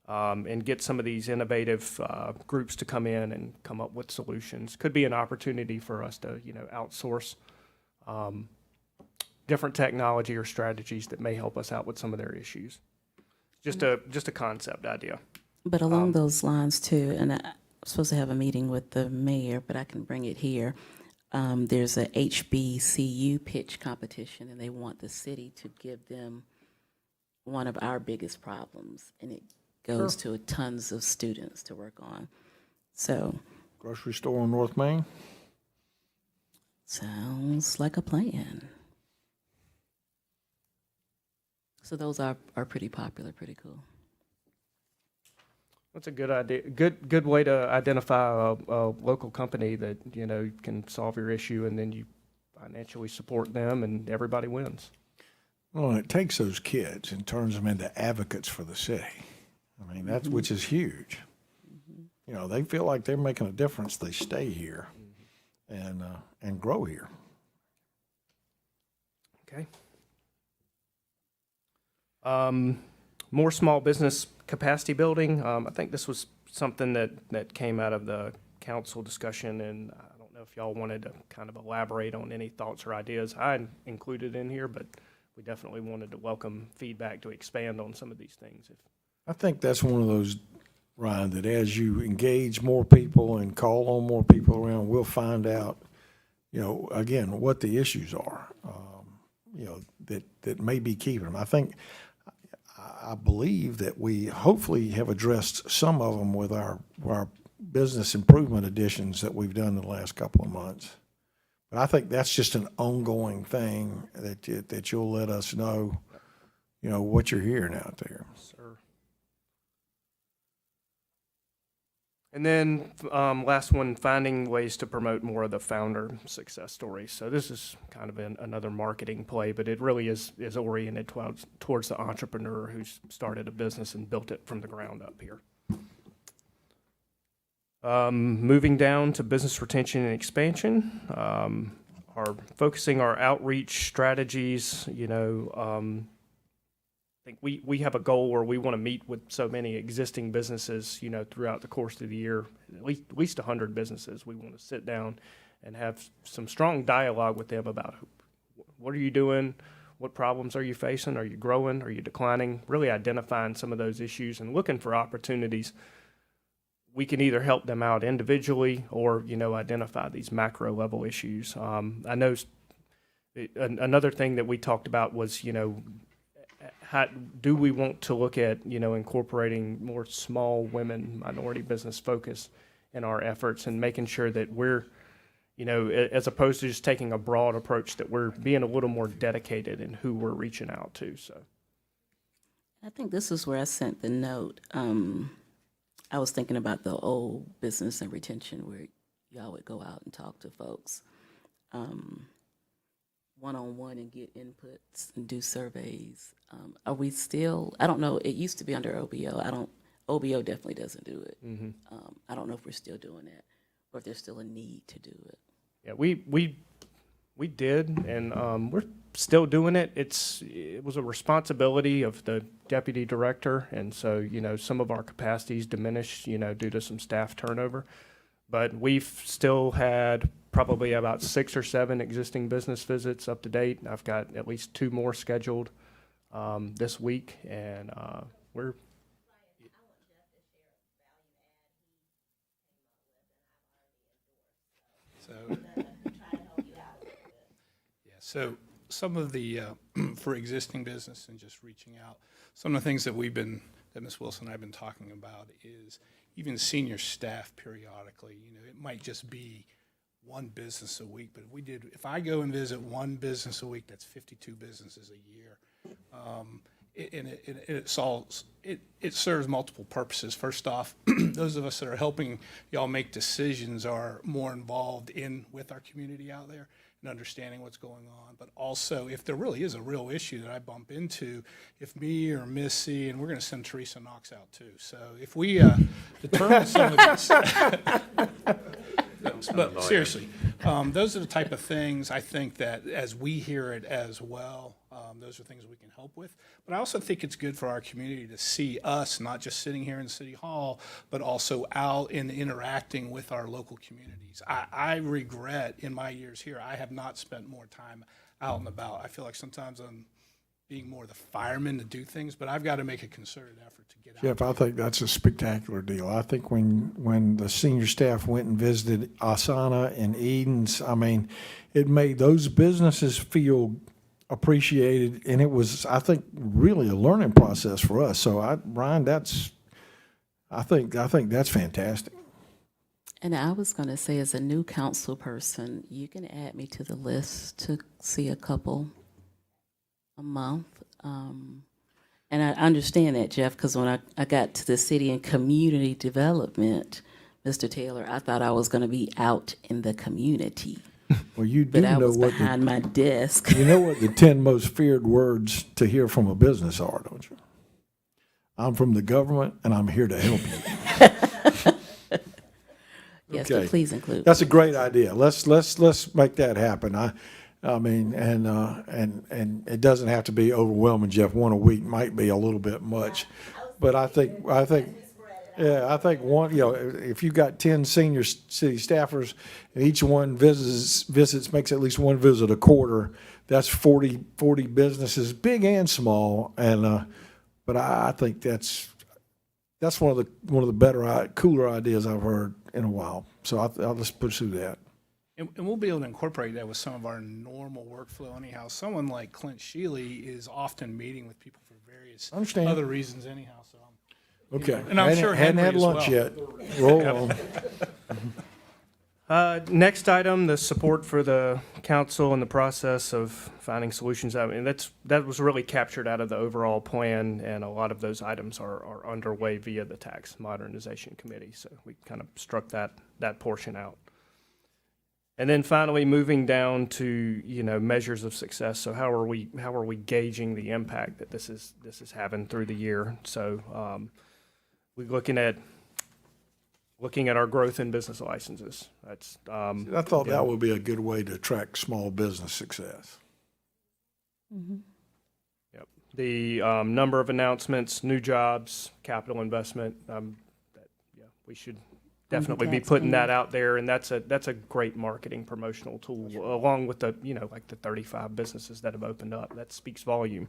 and get some of these innovative groups to come in and come up with solutions. Could be an opportunity for us to outsource different technology or strategies that may help us out with some of their issues. Just a concept idea. But along those lines too, and I'm supposed to have a meeting with the mayor, but I can bring it here. There's a HBCU pitch competition, and they want the city to give them one of our biggest problems, and it goes to tons of students to work on. So, Grocery store on North Main? sounds like a plan. So those are pretty popular, pretty cool. That's a good idea. Good way to identify a local company that can solve your issue, and then you financially support them, and everybody wins. Well, and it takes those kids and turns them into advocates for the city. I mean, that's which is huge. They feel like they're making a difference. They stay here and grow here. Okay. More small business capacity building. I think this was something that came out of the council discussion, and I don't know if y'all wanted to kind of elaborate on any thoughts or ideas I included in here, but we definitely wanted to welcome feedback to expand on some of these things. I think that's one of those, Ryan, that as you engage more people and call on more people around, we'll find out, again, what the issues are, that may be keeping them. I believe that we hopefully have addressed some of them with our business improvement additions that we've done in the last couple of months. But I think that's just an ongoing thing that you'll let us know, what you're hearing out there. Sir. And then last one, finding ways to promote more of the founder success stories. So this is kind of another marketing play, but it really is oriented towards the entrepreneur who's started a business and built it from the ground up here. Moving down to business retention and expansion, focusing our outreach strategies, I think we have a goal where we want to meet with so many existing businesses, throughout the course of the year, at least 100 businesses. We want to sit down and have some strong dialogue with them about what are you doing, what problems are you facing, are you growing, are you declining, really identifying some of those issues and looking for opportunities. We can either help them out individually or, identify these macro level issues. I know another thing that we talked about was, how do we want to look at, incorporating more small women, minority business focus in our efforts and making sure that we're, as opposed to just taking a broad approach, that we're being a little more dedicated in who we're reaching out to. So I think this is where I sent the note. I was thinking about the old business and retention where y'all would go out and talk to folks one-on-one and get inputs and do surveys. Are we still, I don't know, it used to be under OBO. OBO definitely doesn't do it. mm-hmm. I don't know if we're still doing that or if there's still a need to do it. Yeah, we We did, and we're still doing it. It was a responsibility of the deputy director, and so, you know, some of our capacities diminished, you know, due to some staff turnover. But we've still had probably about 6 or 7 existing business visits up to date. I've got at least 2 more scheduled this week, and we're So, yeah, so some of the, for existing business and just reaching out, some of the things that that Ms. Wilson and I have been talking about is even senior staff periodically, you know, it might just be one business a week, but if I go and visit one business a week, that's 52 businesses a year. It serves multiple purposes. First off, those of us that are helping y'all make decisions are more involved with our community out there and understanding what's going on. But also, if there really is a real issue that I bump into, if me or Missy, and we're going to send Teresa Knox out too. So if we determine some of this. But seriously, those are the type of things I think that as we hear it as well, those are things we can help with. But I also think it's good for our community to see us not just sitting here in City Hall, but also out and interacting with our local communities. I regret in my years here, I have not spent more time out and about. I feel like sometimes I'm being more the fireman to do things, but I've got to make a concerted effort to get out. Jeff, I think that's a spectacular deal. I think when the senior staff went and visited Asana and Eden's, I mean, it made those businesses feel appreciated, and it was, I think, really a learning process for us. So, Ryan, I think that's fantastic. And I was going to say, as a new council person, you can add me to the list to see a couple a month. And I understand that, Jeff, because when I got to the city and community development, Mr. Taylor, I thought I was going to be out in the community. Well, you do But I know was what behind my desk. you know what the 10 most feared words to hear from a business are, don't you? I'm from the government, and I'm here to help you. Yes, Okay. but please include. That's a great idea. Let's make that happen. I mean, and it doesn't have to be overwhelming, Jeff. One a week might be a little bit much, but I think one, you know, if you got 10 senior city staffers and each one visits makes at least one visit a quarter, that's 40 businesses, big and small. And but I think that's one of the better, cooler ideas I've heard in a while. So I'll just pursue that. And we'll be able to incorporate that with some of our normal workflow anyhow. Someone like Clint Shealy is often meeting with people for various Understand. other reasons anyhow. So Okay. And I'm sure hadn't had Henry as lunch well. yet. Roll on. next item, the support for the council in the process of finding solutions. I mean, that was really captured out of the overall plan, and a lot of those items are underway via the Tax Modernization Committee. So we kind of struck that portion out. And then finally, moving down to, you know, measures of success. So how are we gauging the impact that this is having through the year? So we're looking at our growth in business licenses. That's I thought that would be a good way to track small business success. Yep. The number of announcements, new jobs, capital investment. We should definitely be putting that out there, and that's a great marketing promotional tool, along with the, you know, like the 35 businesses that have opened up. That speaks volume.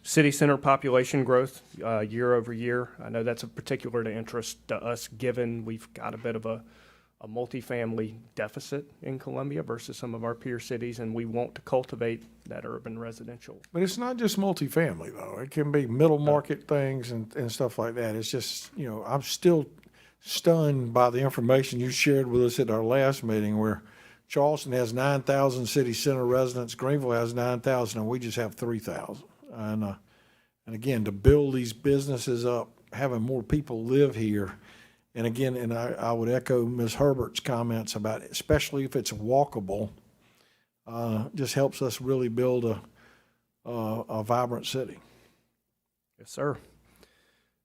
City center population growth year over year. I know that's of particular interest to us, given we've got a bit of a multifamily deficit in Columbia versus some of our peer cities, and we want to cultivate that urban residential. But it's not just multifamily, though. It can be middle market things and stuff like that. It's just, you know, I'm still stunned by the information you shared with us at our last meeting, where Charleston has 9,000 city center residents, Greenville has 9,000, and we just have 3,000. And again, to build these businesses up, having more people live here, and again, and I would echo Ms. Herbert's comments about it, especially if it's walkable, just helps us really build a vibrant city. Yes, sir.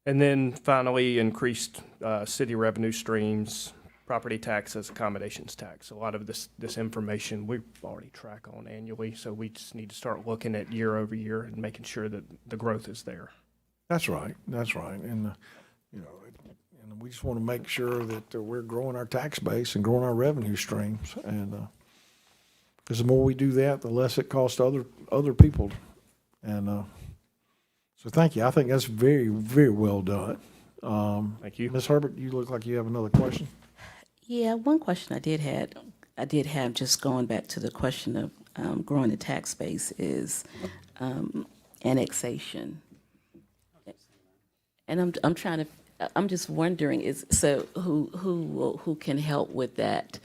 And then finally, increased city revenue streams, property tax as accommodations tax. A lot of this information we already track on annually, so we just need to start looking at year over year and making sure that the growth is there. That's right, and, you know, and we just want to make sure that we're growing our tax base and growing our revenue streams, and, because the more we do that, the less it costs other people, and, so thank you, I think that's very, very well done. Thank you. Ms. Herbert, you look like you have another question? Yeah, one question I did have, just going back to the question of growing the tax base, is annexation. And I'm just wondering, who can help with that?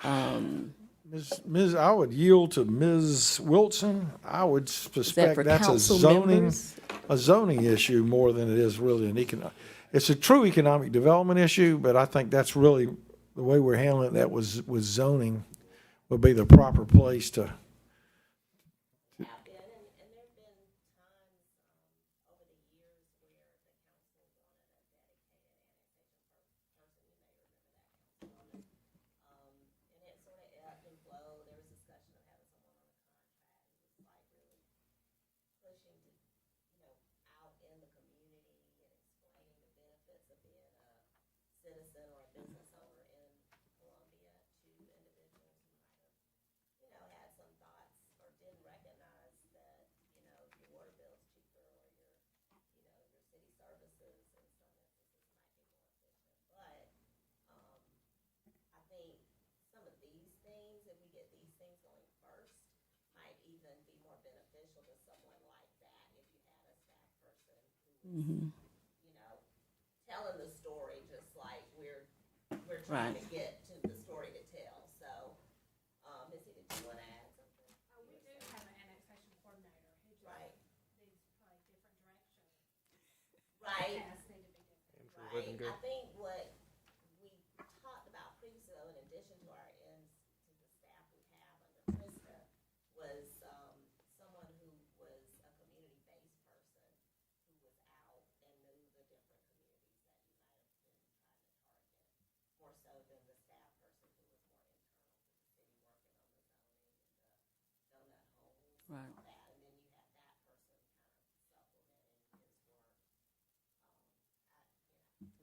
I would yield to Ms. Wilson. I would suspect for that's council members? a zoning issue more than it is really an it's a true economic development issue, but I think that's really, the way we're handling that was zoning would be the proper place to. Telling the story just like we're Right. trying to get to the story to tell. So, Missy, did you want to add something? We do have an annexation coordinator who just Right. needs to play different directions. Right. Tasks need to be different. Right. I think what we talked about previously, though, in addition to our ends, to the staff we have under Krista, was someone who was a community-based person who was out and knew the different communities that you might have been trying to target, more so than the staff person who was more internal to the city working on the zoning and the donut holes and Right. all that. And then you have that person kind of supplementing his work.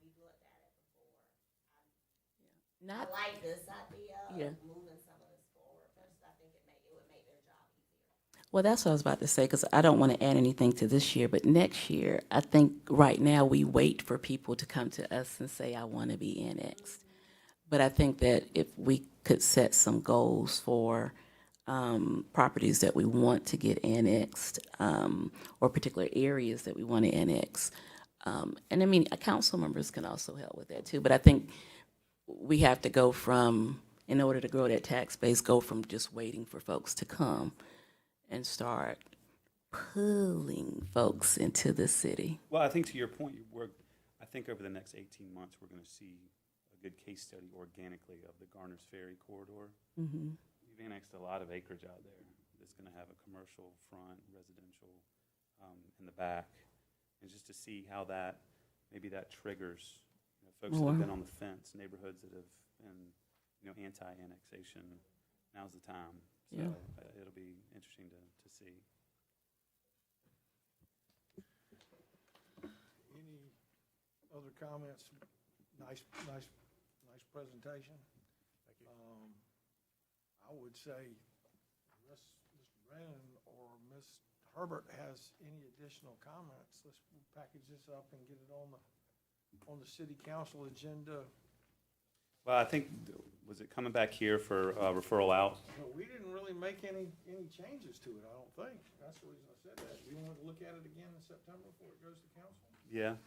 We've looked at it before. I Not like this idea Yeah. of moving some of this forward. First, I think it would make their job easier. Well, that's what I was about to say, because I don't want to add anything to this year, but next year, I think right now we wait for people to come to us and say, I want to be annexed. But I think that if we could set some goals for properties that we want to get annexed, or particular areas that we want to annex, and I mean, council members can also help with that too, but I think we have to go from, in order to grow that tax base, go from just waiting for folks to come and start pulling folks into the city. Well, I think to your point, I think over the next 18 months, we're going to see a good case study organically of the Garner's Ferry corridor. Mm-hmm. We've annexed a lot of acreage out there that's going to have a commercial front, residential in the back. And just to see how maybe that triggers, folks that have been on the fence, neighborhoods that have been, anti-annexation. Now's the time. So Yeah. It'll be interesting to see. Any other comments? Nice presentation. Thank you. I would say, unless Mr. Brandon or Ms. Herbert has any additional comments, let's package this up and get it on the city council agenda. Well, I think, was it coming back here for referral out? But we didn't really make any changes to it, I don't think. That's the reason I said that. You want to look at it again in September before it goes to council? Yeah.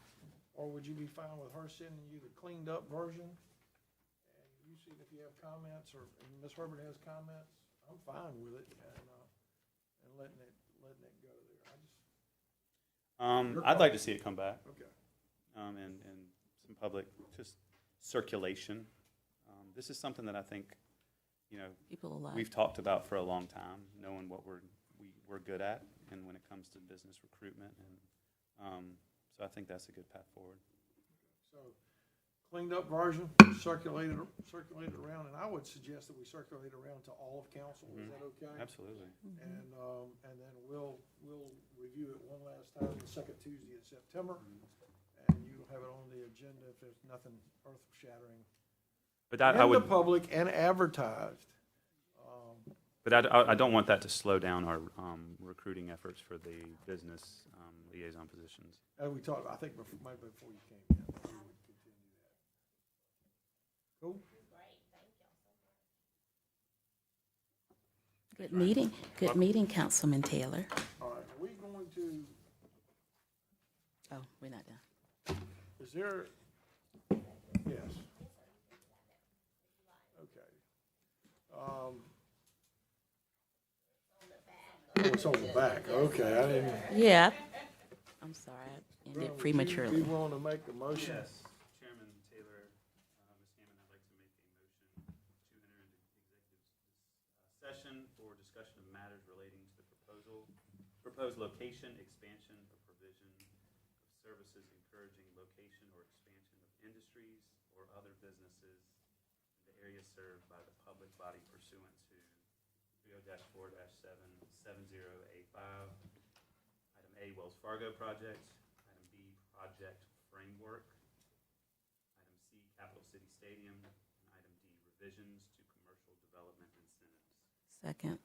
Or would you be fine with her sending you the cleaned up version? And you see if you have comments, or Ms. Herbert has comments? I'm fine with it, and letting it go there. I'd like to see it come back. Okay. And some public, just circulation. This is something that I think, People alive. we've talked about for a long time, knowing what we're good at, and when it comes to business recruitment, and so I think that's a good path forward. So cleaned up version, circulated around, and I would suggest that we circulate around to all of council. Is that okay? Absolutely. And then we'll review it one last time, the second Tuesday in September. And you'll have it on the agenda if there's nothing earth-shattering. But I In the would, public and advertised. but I don't want that to slow down our recruiting efforts for the business liaison positions. As we talked, I think maybe before you came in, we would continue that. Cool? Good meeting, Councilman Taylor. All right, are we going to, Oh, we're not done. is there, yes. Okay. Oh, it's on the back, okay, I didn't. Yeah, I'm sorry, I ended Would you prematurely. be willing to make the motion? Yes, Chairman Taylor, Ms. Hammond, I'd like to make a motion to enter into executive session for discussion of matters relating to the proposed location, expansion, or provision of services encouraging location or expansion of industries or other businesses in the area served by the public body pursuant to 30-4-77085. Item A, Wells Fargo project. Item B, project framework. Item C, Capital City Stadium. And item D, revisions to commercial development incentives. Second.